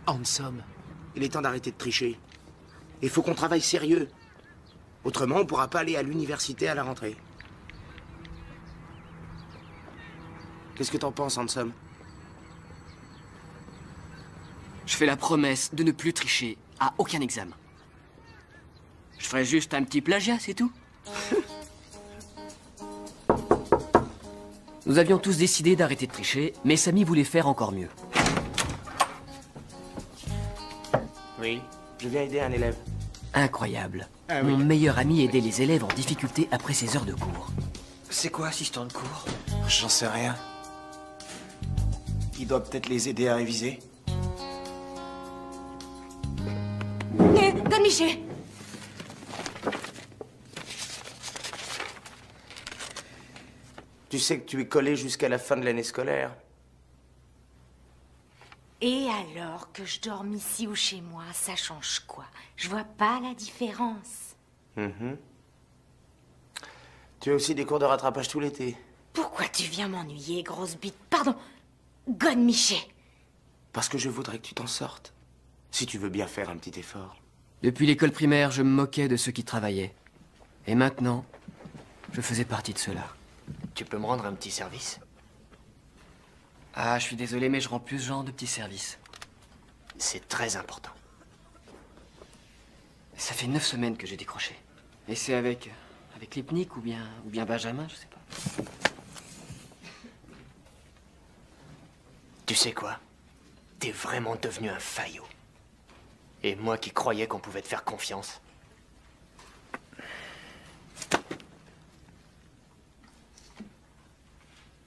Handsome. Il est temps d'arrêter de tricher. Il faut qu'on travaille sérieux. Autrement, on pourra pas aller à l'université à la rentrée. Qu'est-ce que t'en penses, Handsome? Je fais la promesse de ne plus tricher à aucun examen. Je ferai juste un petit plagiat, c'est tout. Nous avions tous décidé d'arrêter de tricher, mais Samy voulait faire encore mieux. Oui, je viens aider un élève. Incroyable. Ah oui. Mon meilleur ami aidait les élèves en difficulté après ses heures de cours. C'est quoi, assistant de cours? J'en sais rien. Il doit peut-être les aider à réviser. Donne Miché. Tu sais que tu es collé jusqu'à la fin de l'année scolaire. Et alors que je dorme ici ou chez moi, ça change quoi? Je vois pas la différence. Tu as aussi des cours de rattrapage tout l'été. Pourquoi tu viens m'ennuyer, grosse bite? Pardon, Gonne Miché. Parce que je voudrais que tu t'en sortes. Si tu veux bien faire un petit effort. Depuis l'école primaire, je me moquais de ceux qui travaillaient. Et maintenant, je faisais partie de ceux-là. Tu peux me rendre un petit service? Ah, je suis désolé, mais je rends plus ce genre de petits services. C'est très important. Ça fait 9 semaines que j'ai décroché. Et c'est avec Lipnik ou bien Benjamin, je sais pas. Tu sais quoi? T'es vraiment devenu un faillot. Et moi qui croyais qu'on pouvait te faire confiance.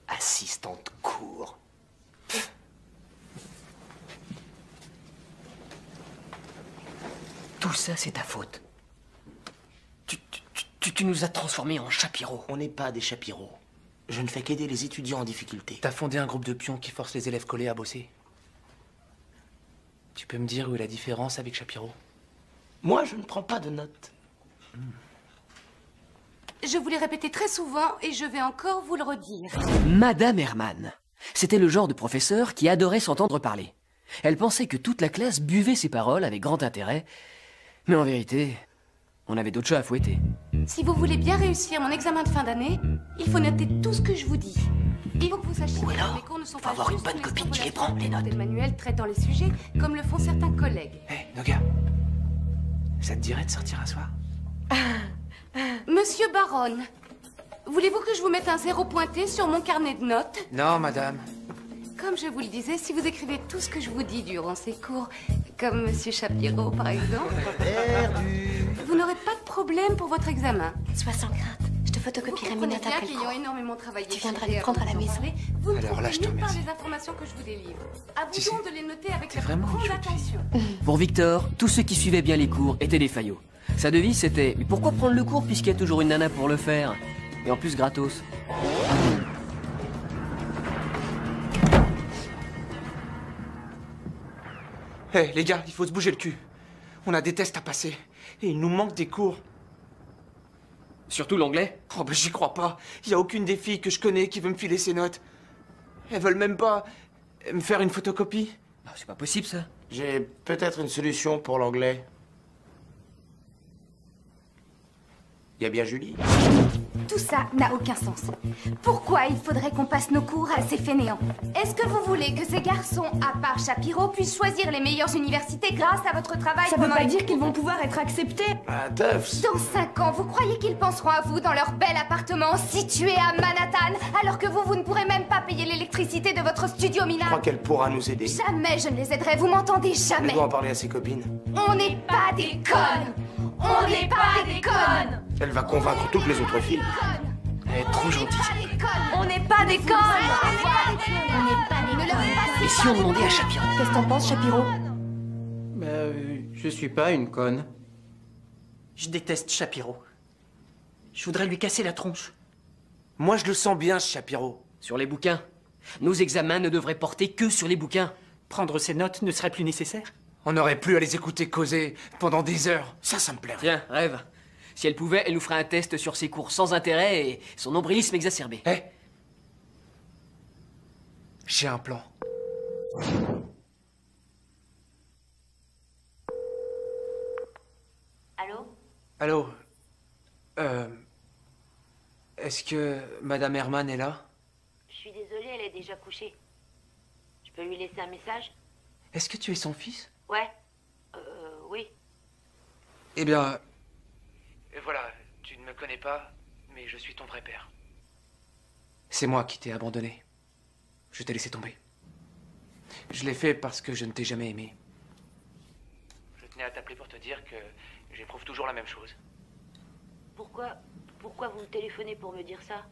Assistant de cours. Tout ça, c'est ta faute. Tu nous as transformés en chapiros. On n'est pas des chapiros. Je ne fais qu'aider les étudiants en difficulté. T'as fondé un groupe de pions qui force les élèves collés à bosser. Tu peux me dire où est la différence avec Chapiro? Moi, je ne prends pas de notes. Je vous l'ai répété très souvent et je vais encore vous le redire. Madame Herman. C'était le genre de professeur qui adorait s'entendre parler. Elle pensait que toute la classe buvait ses paroles avec grand intérêt. Mais en vérité, on avait d'autres chats à fouetter. Si vous voulez bien réussir mon examen de fin d'année, il faut noter tout ce que je vous dis. Il faut que vous sachiez que mes cours ne sont pas avoir une juste bonne copine qui les prend, les notes. Le manuel traitant les sujets comme le font certains collègues. Hé, Noga, ça te dirait de sortir un soir? Monsieur Baron, voulez-vous que je vous mette un 0 pointé sur mon carnet de notes? Non, madame. Comme je vous le disais, si vous écrivez tout ce que je vous dis durant ces cours, comme Monsieur Chapiro par exemple, vous n'aurez pas de problème pour votre examen. Sois sans crainte, je te photocopierai mes notes après le cours. Énormément travaillé. Tu viendras les prendre à la maison. Vous ne Alors là, trouverez je te nulle part remercie. les informations que je vous délivre. À vous Tu sais, donc de les noter avec la vraiment plus une grande chouette fille. attention. Pour Victor, tous ceux qui suivaient bien les cours étaient des faillots. Sa devise, c'était « Mais pourquoi prendre le cours puisqu'il y a toujours une nana pour le faire ?» Et en plus gratos. Hé, les gars, il faut se bouger le cul. On a des tests à passer. Et il nous manque des cours. Surtout l'anglais. Oh, bah j'y crois pas. Il y a aucune des filles que je connais qui veut me filer ses notes. Elles veulent même pas me faire une photocopie. Ah, c'est pas possible, ça. J'ai peut-être une solution pour l'anglais. Il y a bien Julie. Tout ça n'a aucun sens. Pourquoi il faudrait qu'on passe nos cours à ces fainéants? Est-ce que vous voulez que ces garçons, à part Shapiro, puissent choisir les meilleures universités grâce à votre travail? Ça veut pas dire qu'ils vont pouvoir être acceptés. Ah, Tufts. Dans 5 ans, vous croyez qu'ils penseront à vous dans leur bel appartement situé à Manhattan, alors que vous ne pourrez même pas payer l'électricité de votre studio Je minable? crois qu'elle pourra nous aider. Jamais je ne les aiderai, vous m'entendez? Jamais. Elle doit en parler à ses copines. On n'est pas des connes. On n'est pas des connes. Elle va convaincre toutes les autres filles. Elle est trop gentille. On n'est pas des connes. On n'est pas des connes. Et si on demandait à Shapiro? Qu'est-ce que t'en penses, Shapiro? Je suis pas une conne. Je déteste Shapiro. Je voudrais lui casser la tronche. Moi, je le sens bien, ce Shapiro. Sur les bouquins. Nos examens ne devraient porter que sur les bouquins. Prendre ses notes ne serait plus nécessaire. On n'aurait plus à les écouter causer pendant des heures. Ça me plairait. Tiens, rêve. Si elle pouvait, elle nous ferait un test sur ses cours sans intérêt et son nombrilisme exacerbé. Hé, j'ai un plan. Allô? Allô? Est-ce que Madame Herman est là? Je suis désolée, elle est déjà couchée. Je peux lui laisser un message? Est-ce que tu es son fils? Ouais. Oui. Eh bien... Voilà, tu ne me connais pas, mais je suis ton vrai père. C'est moi qui t'ai abandonné. Je t'ai laissé tomber. Je l'ai fait parce que je ne t'ai jamais aimé. Je tenais à t'appeler pour te dire que j'éprouve toujours la même chose. Pourquoi vous me téléphonez pour me dire ça?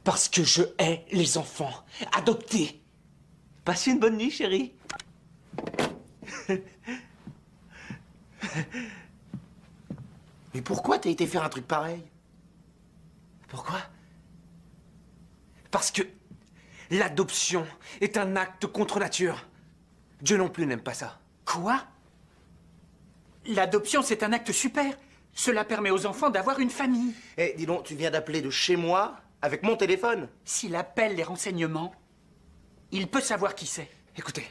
Parce que je hais les enfants adoptés. Passe une bonne nuit, chérie. Mais pourquoi t'as été faire un truc pareil? Pourquoi? Parce que l'adoption est un acte contre nature. Dieu non plus n'aime pas ça. Quoi? L'adoption, c'est un acte super. Cela permet aux enfants d'avoir une famille. Eh, dis donc, tu viens d'appeler de chez moi avec mon téléphone? S'il appelle les renseignements, il peut savoir qui c'est. Écoutez,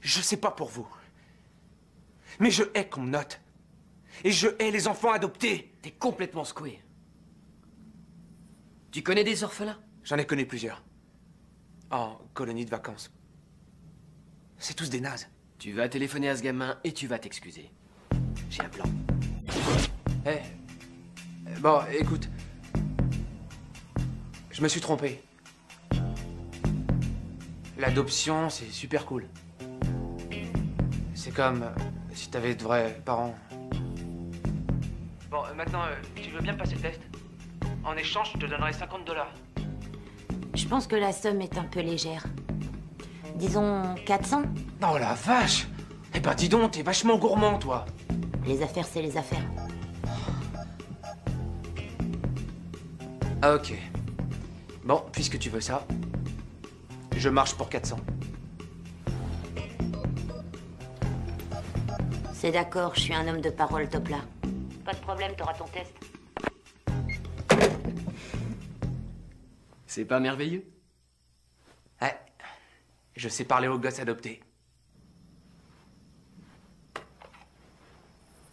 je sais pas pour vous, mais je hais qu'on me note. Et je hais les enfants adoptés. T'es complètement secoué. Tu connais des orphelins? J'en ai connu plusieurs. En colonie de vacances. C'est tous des nazes. Tu vas téléphoner à ce gamin et tu vas t'excuser. J'ai un plan. Eh. Bon, écoute. Je me suis trompé. L'adoption, c'est super cool. C'est comme si t'avais de vrais parents. Bon, maintenant, tu veux bien me passer le test? En échange, je te donnerai $50. Je pense que la somme est un peu légère. Disons 400? Oh la vache! Eh ben dis donc, t'es vachement gourmand, toi. Les affaires, c'est les affaires. Ah, ok. Bon, puisque tu veux ça, je marche pour 400. C'est d'accord, je suis un homme de parole, top là. Pas de problème, t'auras ton test. C'est pas merveilleux? Ouais. Je sais parler aux gosses adoptés.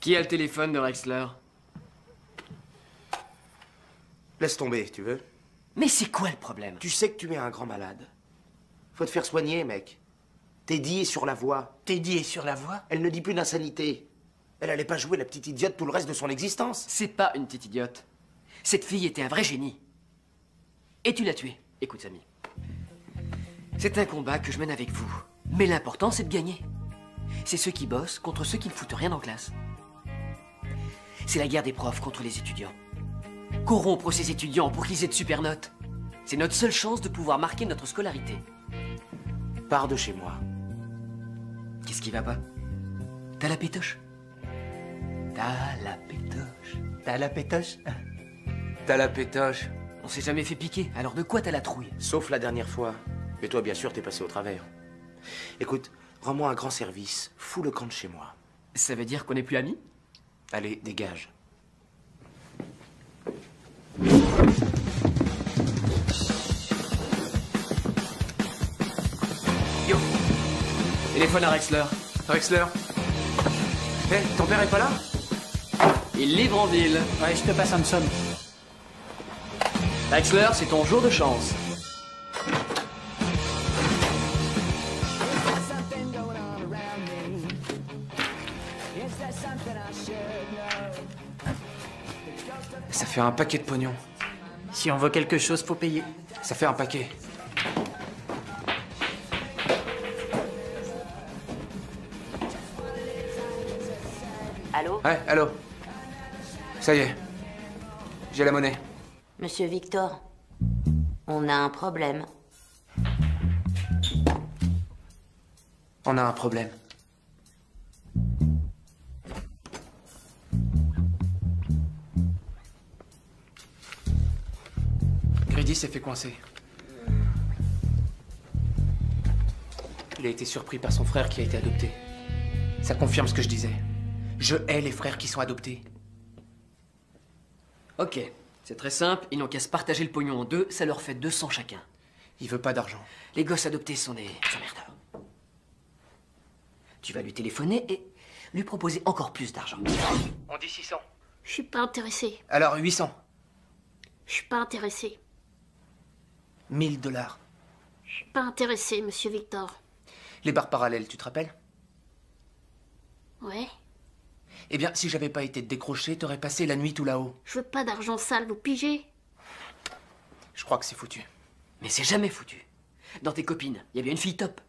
Qui a le téléphone de Rexler? Laisse tomber, tu veux? Mais c'est quoi le problème? Tu sais que tu es un grand malade. Faut te faire soigner, mec. Teddy est sur la voie. Teddy est sur la voie? Elle ne dit plus d'insanité. Elle allait pas jouer la petite idiote tout le reste de son existence. C'est pas une petite idiote. Cette fille était un vrai génie. Et tu l'as tuée. Écoute, Samy. C'est un combat que je mène avec vous. Mais l'important, c'est de gagner. C'est ceux qui bossent contre ceux qui ne foutent rien en classe. C'est la guerre des profs contre les étudiants. Corrompre ces étudiants pour qu'ils aient de super notes. C'est notre seule chance de pouvoir marquer notre scolarité. Pars de chez moi. Qu'est-ce qui va pas? T'as la pétoche? T'as la pétoche. T'as la pétoche? T'as la pétoche. On s'est jamais fait piquer, alors de quoi t'as la trouille? Sauf la dernière fois. Mais toi, bien sûr, t'es passé au travers. Écoute, rends-moi un grand service. Fous le camp de chez moi. Ça veut dire qu'on n'est plus amis? Allez, dégage. Yo. Téléphone à Rexler. Rexler. Hé, ton père est pas là? Il livre en ville. Ouais, je te passe un somme. Axler, c'est ton jour de chance. Ça fait un paquet de pognon. Si on veut quelque chose, faut payer. Ça fait un paquet. Allô? Ouais, allô. Ça y est. J'ai la monnaie. Monsieur Victor, on a un problème. On a un problème. Grady s'est fait coincer. Il a été surpris par son frère qui a été adopté. Ça confirme ce que je disais. Je hais les frères qui sont adoptés. Ok, c'est très simple, ils n'ont qu'à se partager le pognon en deux, ça leur fait 200 chacun. Il veut pas d'argent. Les gosses adoptés sont des emmerdeurs. Tu vas lui téléphoner et lui proposer encore plus d'argent. On dit 600. Je suis pas intéressée. Alors 800. Je suis pas intéressée. 1000 $. Je suis pas intéressée, monsieur Victor. Les bars parallèles, tu te rappelles? Ouais. Eh bien, si j'avais pas été décroché, t'aurais passé la nuit tout là-haut. Je veux pas d'argent sale, vous pigez? Je crois que c'est foutu. Mais c'est jamais foutu. Dans tes copines, il y avait une fille top.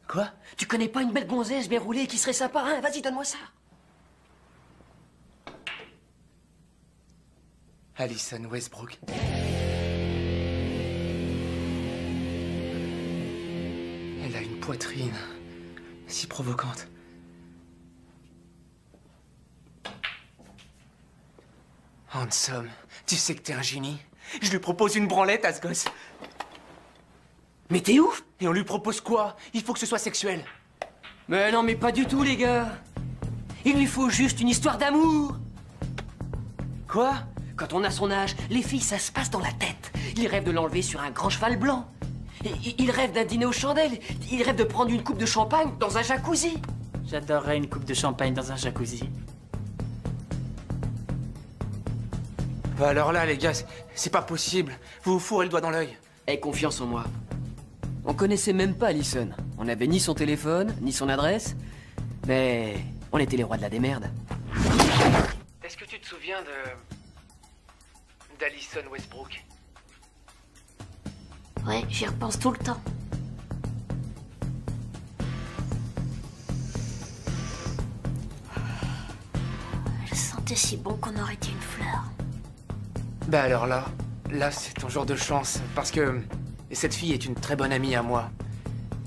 Quoi? Tu connais pas une belle gonzesse bien roulée qui serait sympa, hein? Vas-y, donne-moi ça. Alison Westbrook. Elle a une poitrine si provocante. Handsome, tu sais que t'es un génie. Je lui propose une branlette à ce gosse. Mais t'es ouf! Et on lui propose quoi? Il faut que ce soit sexuel. Mais non, mais pas du tout, les gars. Il lui faut juste une histoire d'amour. Quoi? Quand on a son âge, les filles, ça se passe dans la tête. Ils rêvent de l'enlever sur un grand cheval blanc. Ils rêvent d'un dîner aux chandelles. Ils rêvent de prendre une coupe de champagne dans un jacuzzi. J'adorerais une coupe de champagne dans un jacuzzi. Bah alors là, les gars, c'est pas possible. Vous vous fourrez le doigt dans l'œil. Aie confiance en moi. On connaissait même pas Alison. On n'avait ni son téléphone, ni son adresse. Mais on était les rois de la démerde. Est-ce que tu te souviens d'Alison Westbrook? Ouais, j'y repense tout le temps. Elle sentait si bon qu'on aurait été une fleur. Bah alors là c'est ton jour de chance, parce que cette fille est une très bonne amie à moi.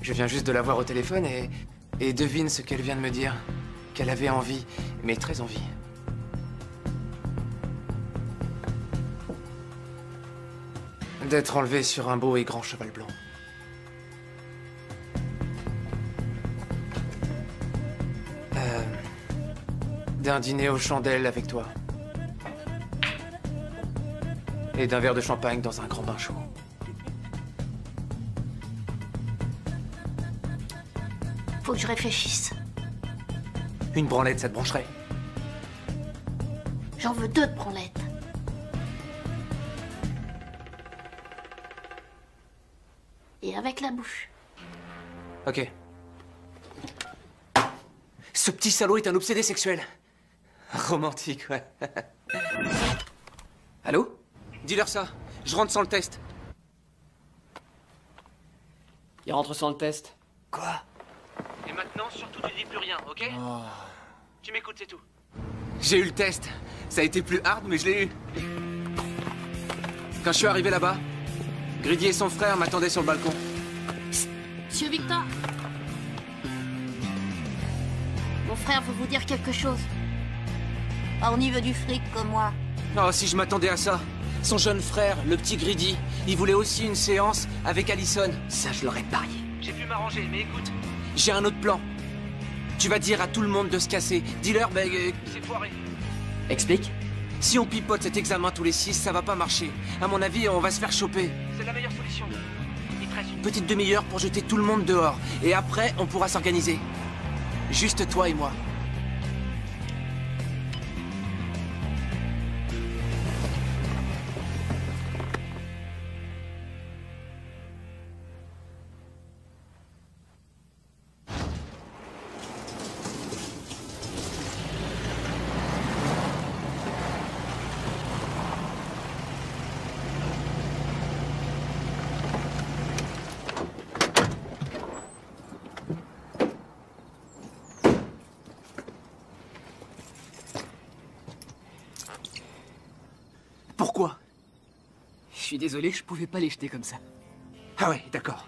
Je viens juste de la voir au téléphone et devine ce qu'elle vient de me dire. Qu'elle avait envie, mais très envie. D'être enlevée sur un beau et grand cheval blanc. D'un dîner aux chandelles avec toi. Et d'un verre de champagne dans un grand bain chaud. Faut que je réfléchisse. Une branlette, ça te brancherait? J'en veux 2 de branlettes. Et avec la bouche. Ok. Ce petit salaud est un obsédé sexuel. Romantique, ouais. Allô? Dis-leur ça. Je rentre sans le test. Il rentre sans le test. Quoi? Et maintenant, surtout, tu dis plus rien, ok? Tu m'écoutes, c'est tout. J'ai eu le test. Ça a été plus hard, mais je l'ai eu. Quand je suis arrivé là-bas, Grady et son frère m'attendaient sur le balcon. Monsieur Victor. Mon frère veut vous dire quelque chose. On y veut du fric comme moi. Oh, si je m'attendais à ça. Son jeune frère, le petit Grady, il voulait aussi une séance avec Alison. Ça, je l'aurais parié. J'ai pu m'arranger, mais écoute, j'ai un autre plan. Tu vas dire à tout le monde de se casser. Dis-leur, c'est foiré. Explique. Si on pipote cet examen tous les 6, ça va pas marcher. À mon avis, on va se faire choper. C'est la meilleure solution. Il te reste une petite demi-heure pour jeter tout le monde dehors. Et après, on pourra s'organiser. Juste toi et moi. Pourquoi? Je suis désolé, je pouvais pas les jeter comme ça. Ah ouais, d'accord.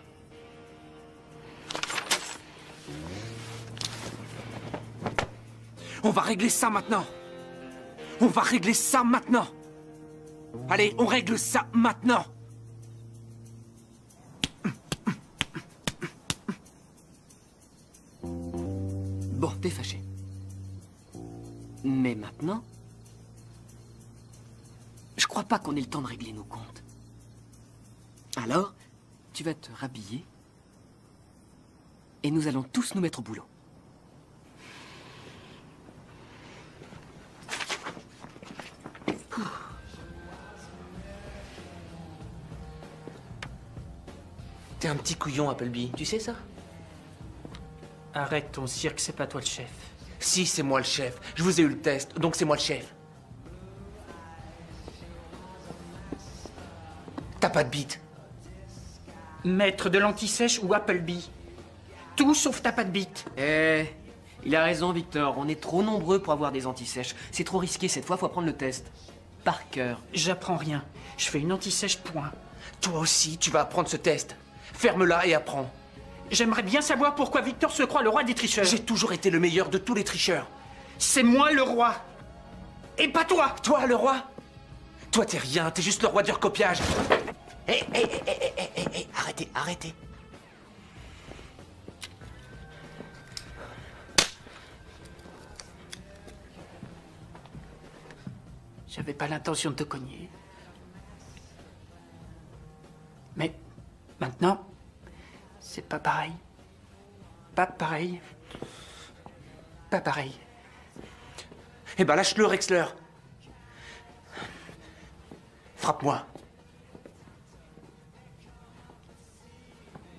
On va régler ça maintenant. On va régler ça maintenant. Allez, on règle ça maintenant. Bon, t'es fâché. Mais maintenant, je crois pas qu'on ait le temps de régler nos comptes. Alors, tu vas te rhabiller et nous allons tous nous mettre au boulot. T'es un petit couillon, Appleby. Tu sais ça? Arrête ton cirque, c'est pas toi le chef. Si, c'est moi le chef. Je vous ai eu le test, donc c'est moi le chef. T'as pas de bite. Maître de l'anti-sèche ou Appleby? Tout sauf t'as pas de bite. Eh, il a raison, Victor. On est trop nombreux pour avoir des anti-sèches. C'est trop risqué. Cette fois, faut apprendre le test. Par cœur. J'apprends rien. Je fais une anti-sèche, point. Toi aussi, tu vas apprendre ce test. Ferme-la et apprends. J'aimerais bien savoir pourquoi Victor se croit le roi des tricheurs. J'ai toujours été le meilleur de tous les tricheurs. C'est moi le roi. Et pas toi. Toi, le roi? Toi, t'es rien. T'es juste le roi du recopiage. Hé, arrêtez, arrêtez. J'avais pas l'intention de te cogner. Mais maintenant, c'est pas pareil. Pas pareil. Pas pareil. Eh ben, lâche-le, Rexler. Frappe-moi.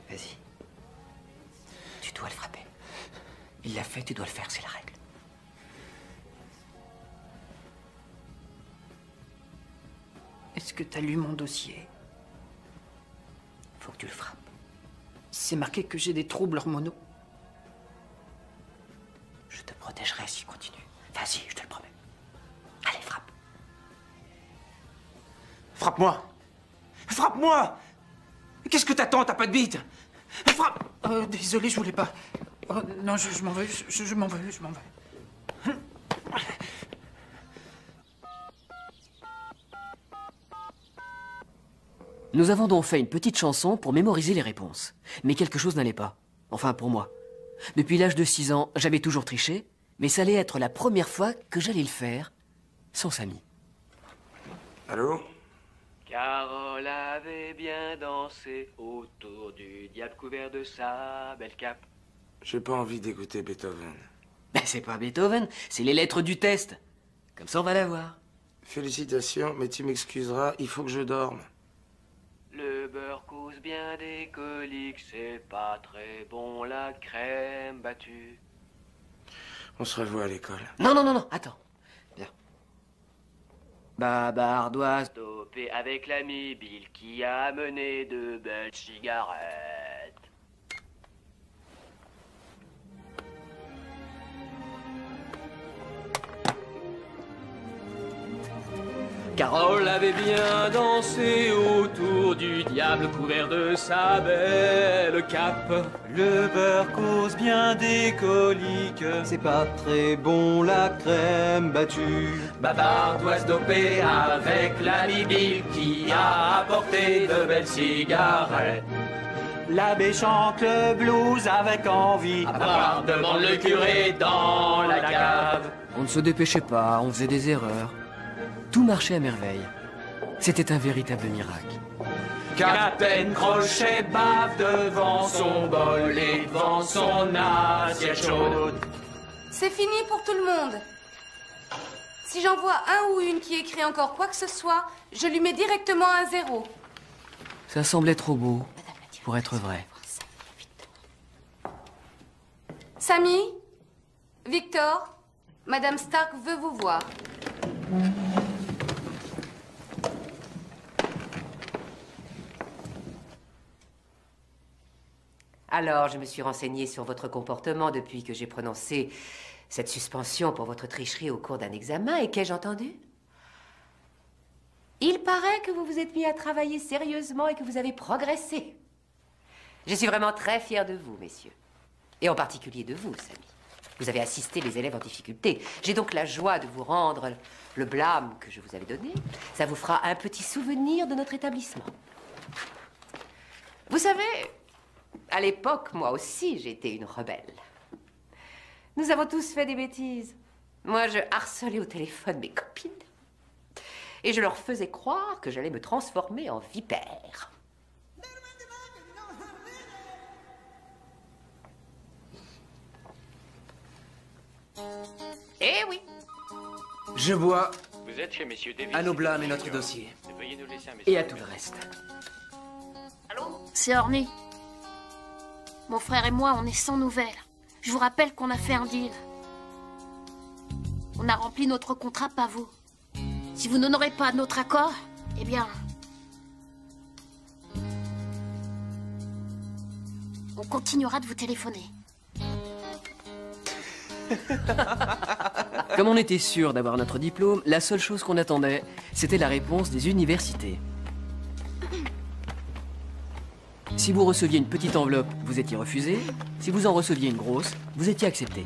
Vas-y. Tu dois le frapper. Il l'a fait, tu dois le faire, c'est la règle. Est-ce que t'as lu mon dossier? Faut que tu le frappes. C'est marqué que j'ai des troubles hormonaux. Je te protégerai s'il continue. Vas-y, je te le promets. Allez, frappe. Frappe-moi. Frappe-moi. Qu'est-ce que t'attends? T'as pas de bite. Frappe. Désolé, je voulais pas. Oh, non, je m'en veux. Je m'en veux, je m'en veux. Nous avons donc fait une petite chanson pour mémoriser les réponses. Mais quelque chose n'allait pas. Enfin, pour moi. Depuis l'âge de 6 ans, j'avais toujours triché, mais ça allait être la première fois que j'allais le faire sans Samy. Allô? Carole avait bien dansé autour du diable couvert de sa belle cape. J'ai pas envie d'écouter Beethoven. Ben, c'est pas Beethoven, c'est les lettres du test. Comme ça, on va la voir. Félicitations, mais tu m'excuseras, il faut que je dorme. Le beurre cause bien des coliques, c'est pas très bon la crème battue. On se revoit à l'école. Non, attends. Bien. Babardoise. Dopé avec l'ami Bill qui a amené de belles cigarettes. Carole avait bien dansé autour du diable couvert de sa belle cape. Le beurre cause bien des coliques, c'est pas très bon la crème battue. Babardoise dopée avec l'ami Bill qui a apporté de belles cigarettes. L'abbé chante le blues avec envie. À part demande le curé dans la cave. On ne se dépêchait pas, on faisait des erreurs. Tout marchait à merveille. C'était un véritable miracle. Capitaine Crochet bave devant son bol et devant son assiette chaude. C'est fini pour tout le monde. Si j'en vois un ou une qui écrit encore quoi que ce soit, je lui mets directement un 0. Ça semblait trop beau pour être vrai. Samy, Victor, Madame Stark veut vous voir. Alors, je me suis renseignée sur votre comportement depuis que j'ai prononcé cette suspension pour votre tricherie au cours d'un examen. Et qu'ai-je entendu? Il paraît que vous vous êtes mis à travailler sérieusement et que vous avez progressé. Je suis vraiment très fière de vous, messieurs. Et en particulier de vous, Samy. Vous avez assisté les élèves en difficulté. J'ai donc la joie de vous rendre le blâme que je vous avais donné. Ça vous fera un petit souvenir de notre établissement. Vous savez, à l'époque, moi aussi, j'étais une rebelle. Nous avons tous fait des bêtises. Moi, je harcelais au téléphone mes copines. Et je leur faisais croire que j'allais me transformer en vipère. Eh oui. Je bois Vous êtes chez messieurs Davis. à nos blâmes et notre dossier. Veuillez nous laisser un message. Et à tout le reste. C'est Orné. Mon frère et moi, on est sans nouvelles. Je vous rappelle qu'on a fait un deal. On a rempli notre contrat, pas vous. Si vous n'honorez pas notre accord, eh bien... on continuera de vous téléphoner. Comme on était sûr d'avoir notre diplôme, la seule chose qu'on attendait, c'était la réponse des universités. Si vous receviez une petite enveloppe, vous étiez refusé. Si vous en receviez une grosse, vous étiez accepté.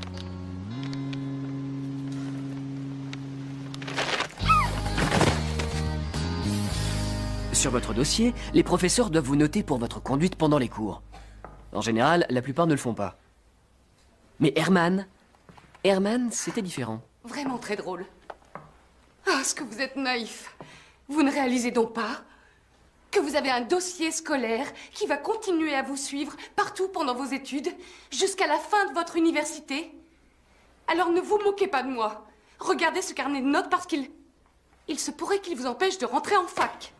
Sur votre dossier, les professeurs doivent vous noter pour votre conduite pendant les cours. En général, la plupart ne le font pas. Mais Herman, c'était différent. Vraiment très drôle. Ah, ce que vous êtes naïf. Vous ne réalisez donc pas que vous avez un dossier scolaire qui va continuer à vous suivre partout pendant vos études, jusqu'à la fin de votre université. Alors ne vous moquez pas de moi. Regardez ce carnet de notes parce qu'il se pourrait qu'il vous empêche de rentrer en fac.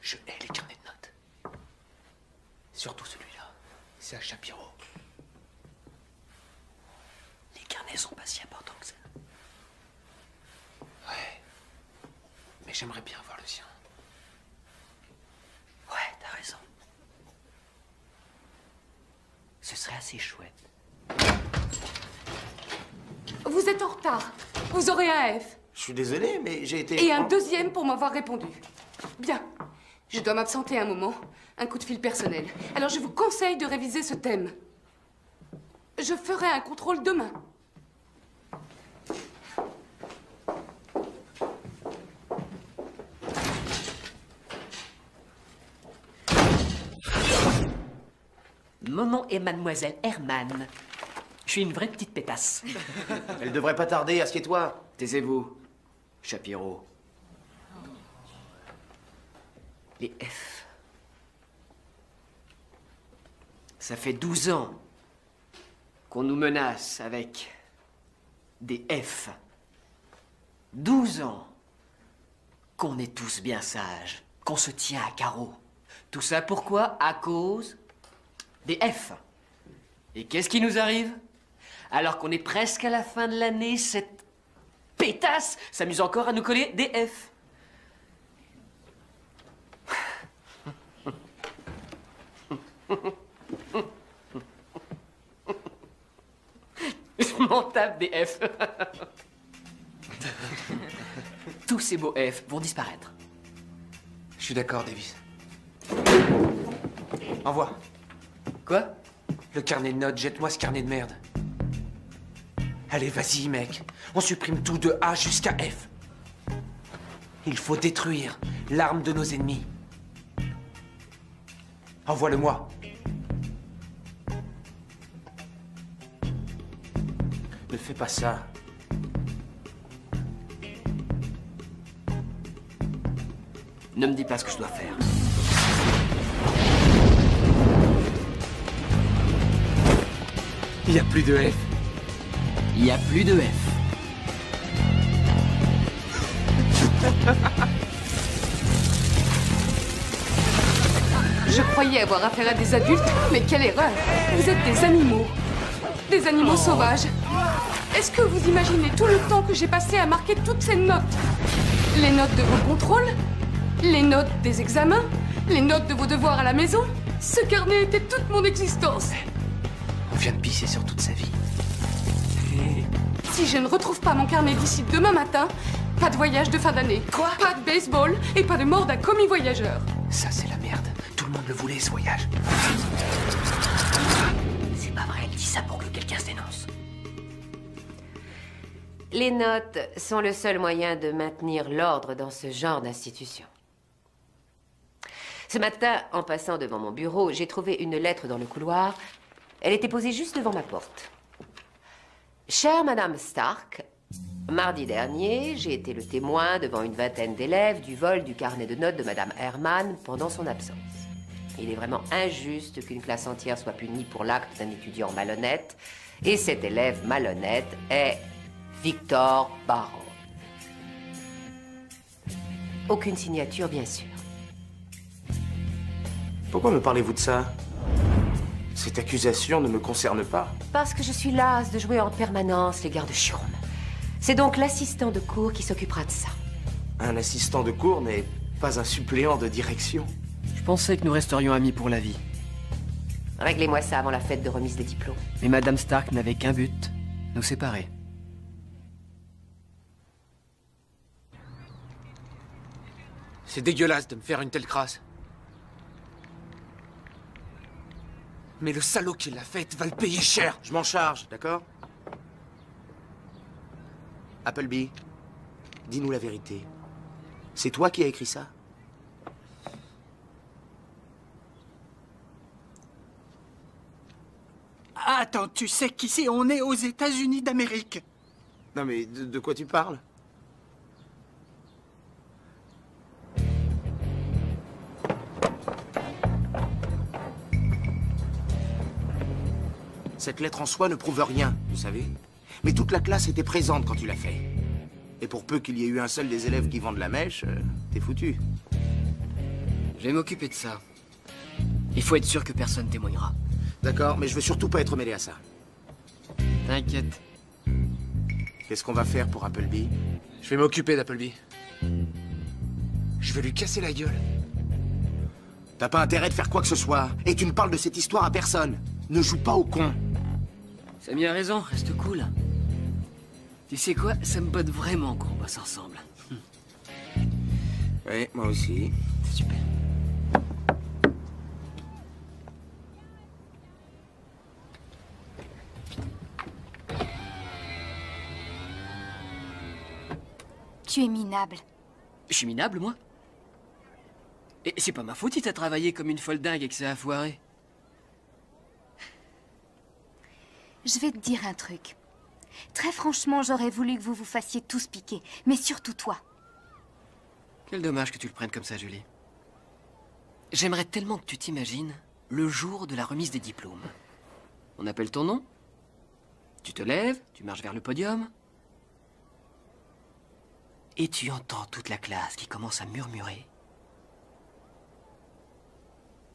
Je hais les carnets de notes. Surtout celui-là. C'est à Shapiro. Les carnets sont pas si importants que ça. Ouais. Mais j'aimerais bien voir le sien. Ouais, t'as raison. Ce serait assez chouette. Vous êtes en retard. Vous aurez un F. Je suis désolé, mais j'ai été... Et un deuxième pour m'avoir répondu. Bien. Je dois m'absenter un moment. Un coup de fil personnel. Alors je vous conseille de réviser ce thème. Je ferai un contrôle demain. Mon nom est Mademoiselle Herman. Je suis une vraie petite pétasse. Elle devrait pas tarder, assieds-toi. Taisez-vous, Shapiro. Les F. Ça fait 12 ans qu'on nous menace avec des F. 12 ans qu'on est tous bien sages, qu'on se tient à carreau. Tout ça pourquoi? À cause des F. Et qu'est-ce qui nous arrive? Alors qu'on est presque à la fin de l'année, cette pétasse s'amuse encore à nous coller des F. Je m'en tape des F. Tous ces beaux F vont disparaître. Je suis d'accord, Davis. Envoie. Quoi? Le carnet de notes, jette-moi ce carnet de merde. Allez, vas-y, mec. On supprime tout de A jusqu'à F. Il faut détruire l'arme de nos ennemis. Envoie-le-moi. Ne fais pas ça. Ne me dis pas ce que je dois faire. Il n'y a plus de F. Il n'y a plus de F. Je croyais avoir affaire à des adultes, mais quelle erreur! Vous êtes des animaux. Des animaux sauvages. Est-ce que vous imaginez tout le temps que j'ai passé à marquer toutes ces notes? Les notes de vos contrôles? Les notes des examens? Les notes de vos devoirs à la maison? Ce carnet était toute mon existence. On vient de pisser sur toute sa vie. Si je ne retrouve pas mon carnet d'ici demain matin, pas de voyage de fin d'année. Quoi? Pas de baseball et pas de mort d'un commis voyageur. Ça, c'est la merde. Tout le monde le voulait, ce voyage. C'est pas vrai, elle dit ça pour que quelqu'un se dénonce. Les notes sont le seul moyen de maintenir l'ordre dans ce genre d'institution. Ce matin, en passant devant mon bureau, j'ai trouvé une lettre dans le couloir. Elle était posée juste devant ma porte. Chère Madame Stark, mardi dernier, j'ai été le témoin devant une vingtaine d'élèves du vol du carnet de notes de Madame Herman pendant son absence. Il est vraiment injuste qu'une classe entière soit punie pour l'acte d'un étudiant malhonnête, et cet élève malhonnête est Victor Baron. Aucune signature, bien sûr. Pourquoi me parlez-vous de ça? Cette accusation ne me concerne pas. Parce que je suis lasse de jouer en permanence les gardes-chiourmes. C'est donc l'assistant de cours qui s'occupera de ça. Un assistant de cours n'est pas un suppléant de direction. Je pensais que nous resterions amis pour la vie. Réglez-moi ça avant la fête de remise des diplômes. Mais Madame Stark n'avait qu'un but, nous séparer. C'est dégueulasse de me faire une telle crasse. Mais le salaud qui l'a faite va le payer cher. Je m'en charge, d'accord? Appleby, dis-nous la vérité. C'est toi qui as écrit ça? Attends, tu sais qu'ici, on est aux États-Unis d'Amérique. Non mais de quoi tu parles? Cette lettre en soi ne prouve rien, vous savez. Mais toute la classe était présente quand tu l'as fait. Et pour peu qu'il y ait eu un seul des élèves qui vendent la mèche, t'es foutu. Je vais m'occuper de ça. Il faut être sûr que personne témoignera. D'accord, mais je veux surtout pas être mêlé à ça. T'inquiète. Qu'est-ce qu'on va faire pour Appleby? Je vais m'occuper d'Appleby. Je vais lui casser la gueule. T'as pas intérêt de faire quoi que ce soit. Et tu ne parles de cette histoire à personne. Ne joue pas au con. Samy a raison, reste cool. Tu sais quoi, ça me botte vraiment qu'on bosse ensemble. Oui, moi aussi. C'est super. Tu es minable. Je suis minable, moi? Et c'est pas ma faute si t'as travaillé comme une folle dingue et que ça a foiré. Je vais te dire un truc. Très franchement, j'aurais voulu que vous vous fassiez tous piquer. Mais surtout toi. Quel dommage que tu le prennes comme ça, Julie. J'aimerais tellement que tu t'imagines le jour de la remise des diplômes. On appelle ton nom. Tu te lèves, tu marches vers le podium. Et tu entends toute la classe qui commence à murmurer.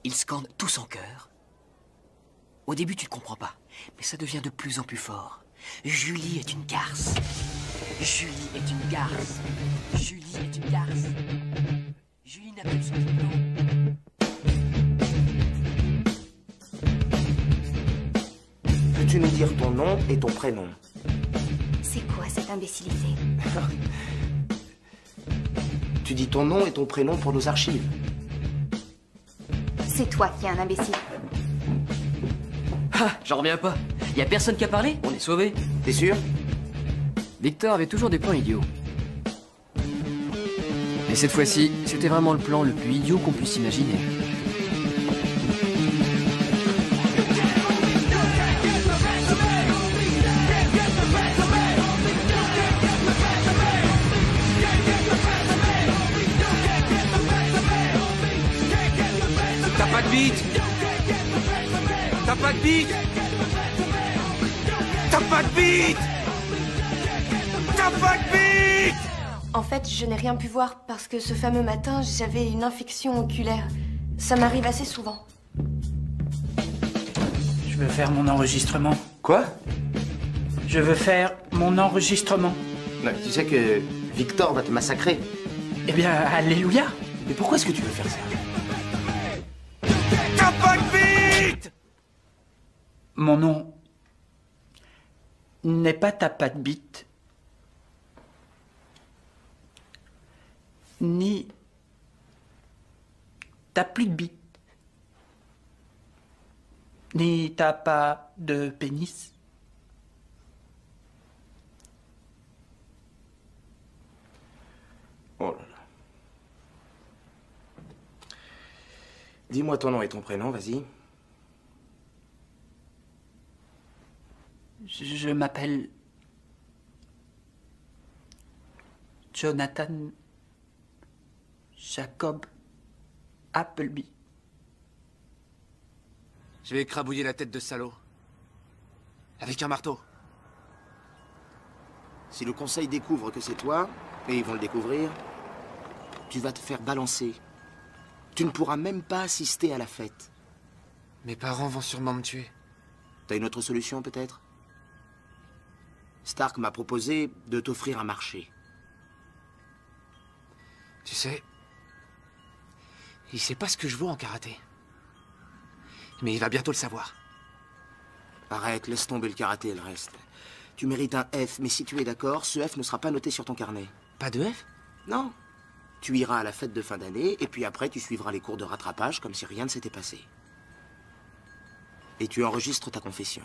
Ils scandent tous en chœur. Au début, tu ne comprends pas, mais ça devient de plus en plus fort. Julie est une garce. Julie est une garce. Julie est une garce. Julie n'a plus son diplôme. Peux-tu nous dire ton nom et ton prénom? C'est quoi cette imbécilité? Tu dis ton nom et ton prénom pour nos archives. C'est toi qui es un imbécile. Ah, j'en reviens pas. Y a personne qui a parlé, on est sauvés. T'es sûr? Victor avait toujours des plans idiots. Et cette fois-ci, c'était vraiment le plan le plus idiot qu'on puisse imaginer. T'as pas de bite! T'as pas de bite! T'as pas de bite! T'as pas de bite! En fait, je n'ai rien pu voir parce que ce fameux matin, j'avais une infection oculaire. Ça m'arrive assez souvent. Je veux faire mon enregistrement. Quoi? Je veux faire mon enregistrement. Non, tu sais que Victor va te massacrer. Eh bien, alléluia! Mais pourquoi est-ce que tu veux faire ça? T'as pas de bite! Mon nom n'est pas ta patte bite. Ni... T'as plus de bite. Ni t'as pas de pénis. Oh là là. Dis-moi ton nom et ton prénom, vas-y. Je m'appelle... Jonathan... Jacob... Appleby. Je vais écrabouiller la tête de salaud. Avec un marteau. Si le conseil découvre que c'est toi, et ils vont le découvrir, tu vas te faire balancer. Tu ne pourras même pas assister à la fête. Mes parents vont sûrement me tuer. T'as une autre solution, peut-être? Stark m'a proposé de t'offrir un marché. Tu sais, il sait pas ce que je vaux en karaté. Mais il va bientôt le savoir. Arrête, laisse tomber le karaté et le reste. Tu mérites un F, mais si tu es d'accord, ce F ne sera pas noté sur ton carnet. Pas de F? Non. Tu iras à la fête de fin d'année, et puis après, tu suivras les cours de rattrapage comme si rien ne s'était passé. Et tu enregistres ta confession.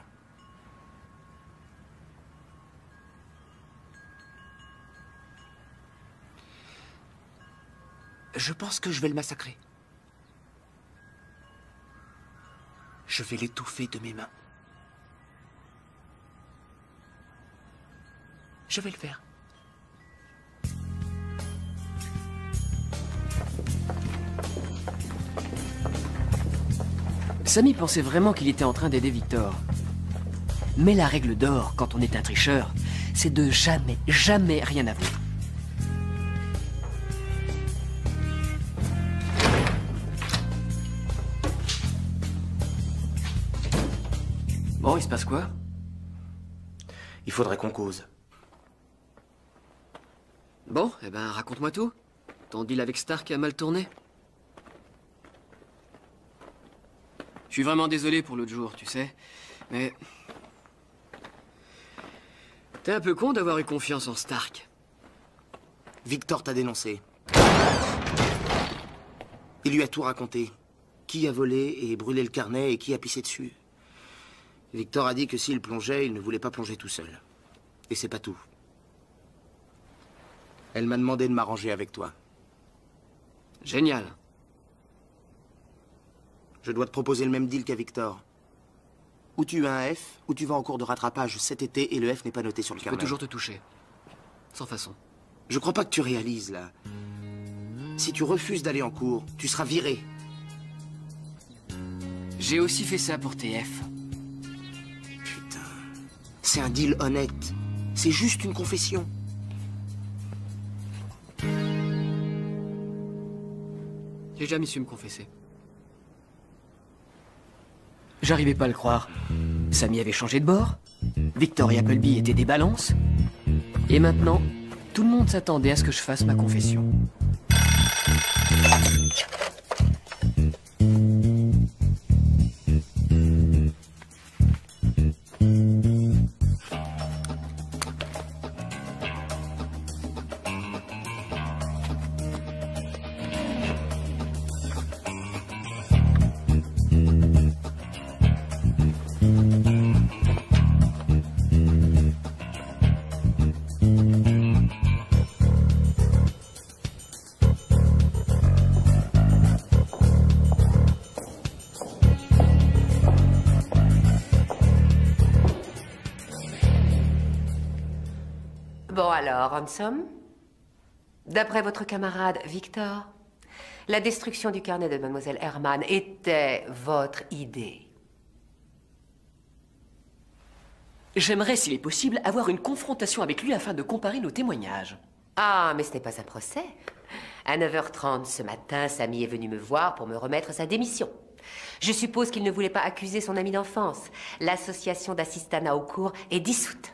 Je pense que je vais le massacrer. Je vais l'étouffer de mes mains. Je vais le faire. Sammy pensait vraiment qu'il était en train d'aider Victor. Mais la règle d'or, quand on est un tricheur, c'est de jamais, jamais rien avouer. Bon, il se passe quoi? Il faudrait qu'on cause. Bon, eh ben, raconte-moi tout. Ton deal avec Stark a mal tourné? Je suis vraiment désolé pour l'autre jour, tu sais, mais... T'es un peu con d'avoir eu confiance en Stark. Victor t'a dénoncé. Il lui a tout raconté. Qui a volé et brûlé le carnet et qui a pissé dessus. Victor a dit que s'il plongeait, il ne voulait pas plonger tout seul. Et c'est pas tout. Elle m'a demandé de m'arranger avec toi. Génial. Je dois te proposer le même deal qu'à Victor. Ou tu as un F, ou tu vas en cours de rattrapage cet été et le F n'est pas noté sur le carnet. Je peux toujours te toucher. Sans façon. Je crois pas que tu réalises, là. Si tu refuses d'aller en cours, tu seras viré. J'ai aussi fait ça pour TF. Putain. C'est un deal honnête. C'est juste une confession. J'ai jamais su me confesser. J'arrivais pas à le croire. Sammy avait changé de bord. Victor et Appleby étaient des balances. Et maintenant, tout le monde s'attendait à ce que je fasse ma confession. Bon alors, Ransom, d'après votre camarade Victor, la destruction du carnet de Mademoiselle Herman était votre idée. J'aimerais, s'il est possible, avoir une confrontation avec lui afin de comparer nos témoignages. Ah, mais ce n'est pas un procès. À 9h30 ce matin, Sammy est venu me voir pour me remettre sa démission. Je suppose qu'il ne voulait pas accuser son ami d'enfance. L'association d'assistanat au cours est dissoute.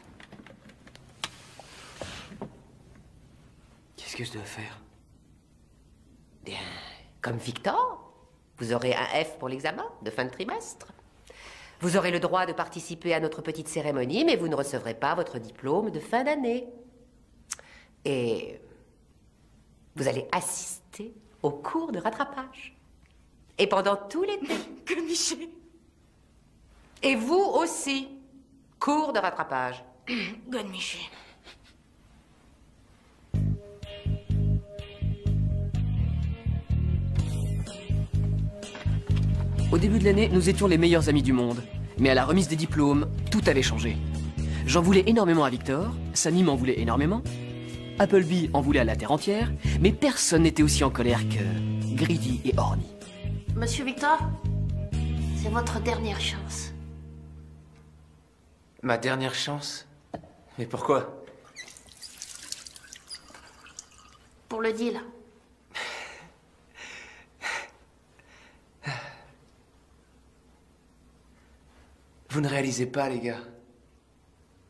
Qu'est-ce que je dois faire? Bien, comme Victor, vous aurez un F pour l'examen de fin de trimestre. Vous aurez le droit de participer à notre petite cérémonie, mais vous ne recevrez pas votre diplôme de fin d'année. Et Vous allez assister au cours de rattrapage. Et pendant tout l'été. Godemiché. Et vous aussi. Cours de rattrapage. Godemiché. Au début de l'année, nous étions les meilleurs amis du monde. Mais à la remise des diplômes, tout avait changé. J'en voulais énormément à Victor, Sammy m'en voulait énormément, Appleby en voulait à la terre entière, mais personne n'était aussi en colère que Greedy et Orny. Monsieur Victor, c'est votre dernière chance. Ma dernière chance? Mais pourquoi? Pour le deal. Vous ne réalisez pas, les gars.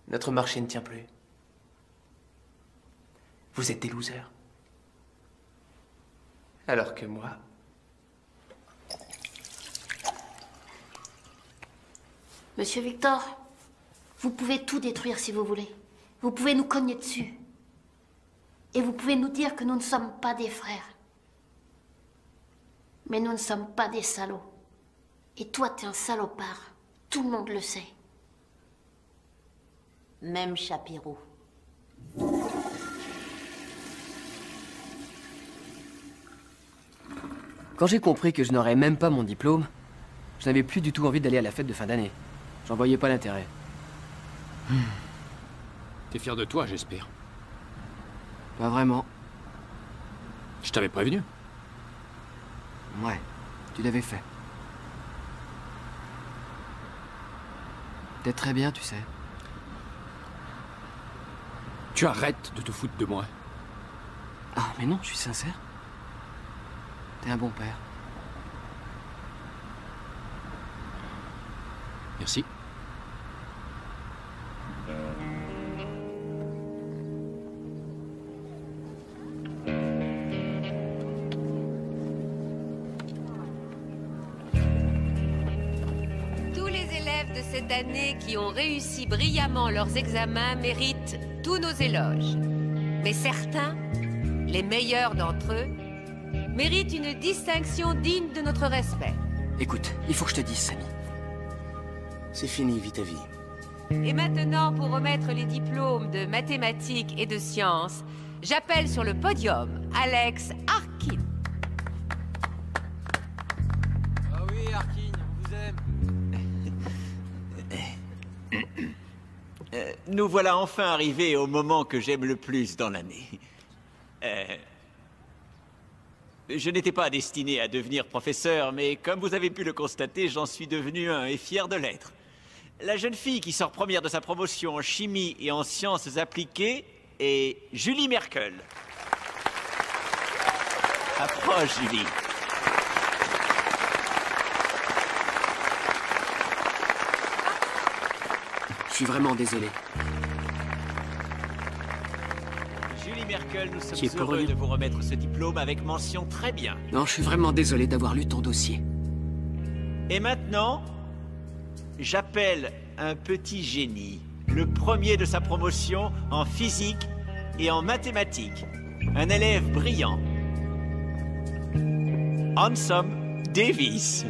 Notre marché ne tient plus. Vous êtes des losers. Alors que moi... Monsieur Victor, vous pouvez tout détruire si vous voulez. Vous pouvez nous cogner dessus. Et vous pouvez nous dire que nous ne sommes pas des frères. Mais nous ne sommes pas des salauds. Et toi, t'es un salopard. Tout le monde le sait. Même Chapiro. Quand j'ai compris que je n'aurais même pas mon diplôme, je n'avais plus du tout envie d'aller à la fête de fin d'année. J'en voyais pas l'intérêt. T'es fier de toi, j'espère. Pas vraiment. Je t'avais prévenu. Ouais, tu l'avais fait. T'es très bien, tu sais. Tu arrêtes de te foutre de moi. Ah, mais non, je suis sincère. T'es un bon père. Merci. Tous les élèves de cette année qui ont réussi brillamment leurs examens méritent tous nos éloges. Mais certains, les meilleurs d'entre eux, méritent une distinction digne de notre respect. Écoute, il faut que je te dise, Sammy. C'est fini, vis ta vie. Et maintenant, pour remettre les diplômes de mathématiques et de sciences, j'appelle sur le podium Alex Arkin. Ah oui, Arkin, on vous aime. Nous voilà enfin arrivés au moment que j'aime le plus dans l'année. Je n'étais pas destiné à devenir professeur, mais comme vous avez pu le constater, j'en suis devenu un et fier de l'être. La jeune fille qui sort première de sa promotion en chimie et en sciences appliquées est Julie Merkel. Approche, Julie. Je suis vraiment désolé. Julie Merkel, nous sommes heureux de vous remettre ce diplôme avec mention très bien. Non, je suis vraiment désolé d'avoir lu ton dossier. Et maintenant, j'appelle un petit génie, le premier de sa promotion en physique et en mathématiques. Un élève brillant. Handsome Davis.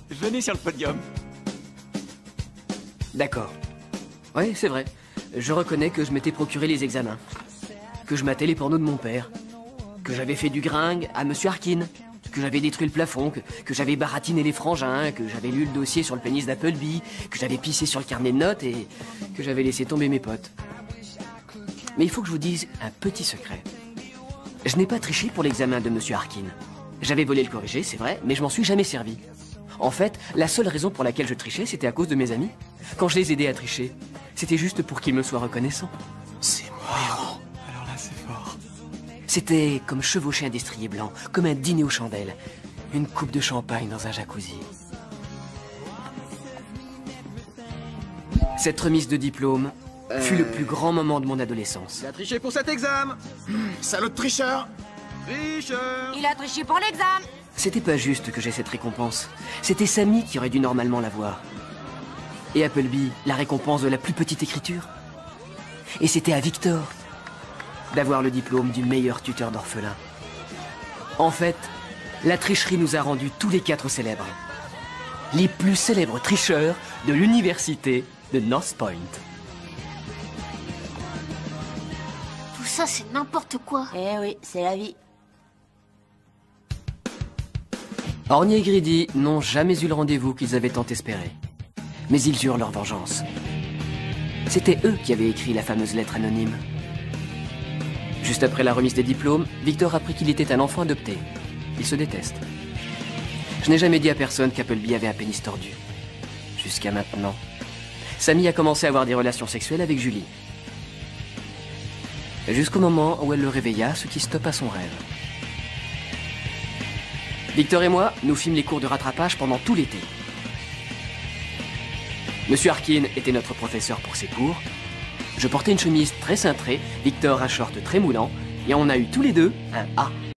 Venez sur le podium. D'accord. Oui, c'est vrai. Je reconnais que je m'étais procuré les examens. Que je matais les pornos de mon père. Que j'avais fait du gringue à Monsieur Arkin. Que j'avais détruit le plafond. Que j'avais baratiné les frangins. Que j'avais lu le dossier sur le pénis d'Appleby. Que j'avais pissé sur le carnet de notes et que j'avais laissé tomber mes potes. Mais il faut que je vous dise un petit secret. Je n'ai pas triché pour l'examen de Monsieur Arkin. J'avais volé le corrigé, c'est vrai, mais je m'en suis jamais servi. En fait, la seule raison pour laquelle je trichais, c'était à cause de mes amis. Quand je les aidais à tricher, c'était juste pour qu'ils me soient reconnaissants. C'est moi. Alors là, c'est fort. C'était comme chevaucher un destrier blanc, comme un dîner aux chandelles. Une coupe de champagne dans un jacuzzi. Cette remise de diplôme, fut le plus grand moment de mon adolescence. Il a triché pour cet examen. Salaud de tricheur. Tricheur. Il a triché pour l'examen. C'était pas juste que j'ai cette récompense. C'était Sammy qui aurait dû normalement l'avoir. Et Appleby, la récompense de la plus petite écriture. Et c'était à Victor d'avoir le diplôme du meilleur tuteur d'orphelins. En fait, la tricherie nous a rendus tous les 4 célèbres. Les plus célèbres tricheurs de l'université de North Point. Tout ça, c'est n'importe quoi. Eh oui, c'est la vie. Orny et Greedy n'ont jamais eu le rendez-vous qu'ils avaient tant espéré. Mais ils jurent leur vengeance. C'était eux qui avaient écrit la fameuse lettre anonyme. Juste après la remise des diplômes, Victor apprit qu'il était un enfant adopté. Ils se détestent. Je n'ai jamais dit à personne qu'Appleby avait un pénis tordu. Jusqu'à maintenant. Sammy a commencé à avoir des relations sexuelles avec Julie. Jusqu'au moment où elle le réveilla, ce qui stoppa son rêve. Victor et moi, nous fîmes les cours de rattrapage pendant tout l'été. Monsieur Harkin était notre professeur pour ses cours. Je portais une chemise très cintrée, Victor un short très moulant, et on a eu tous les deux un A.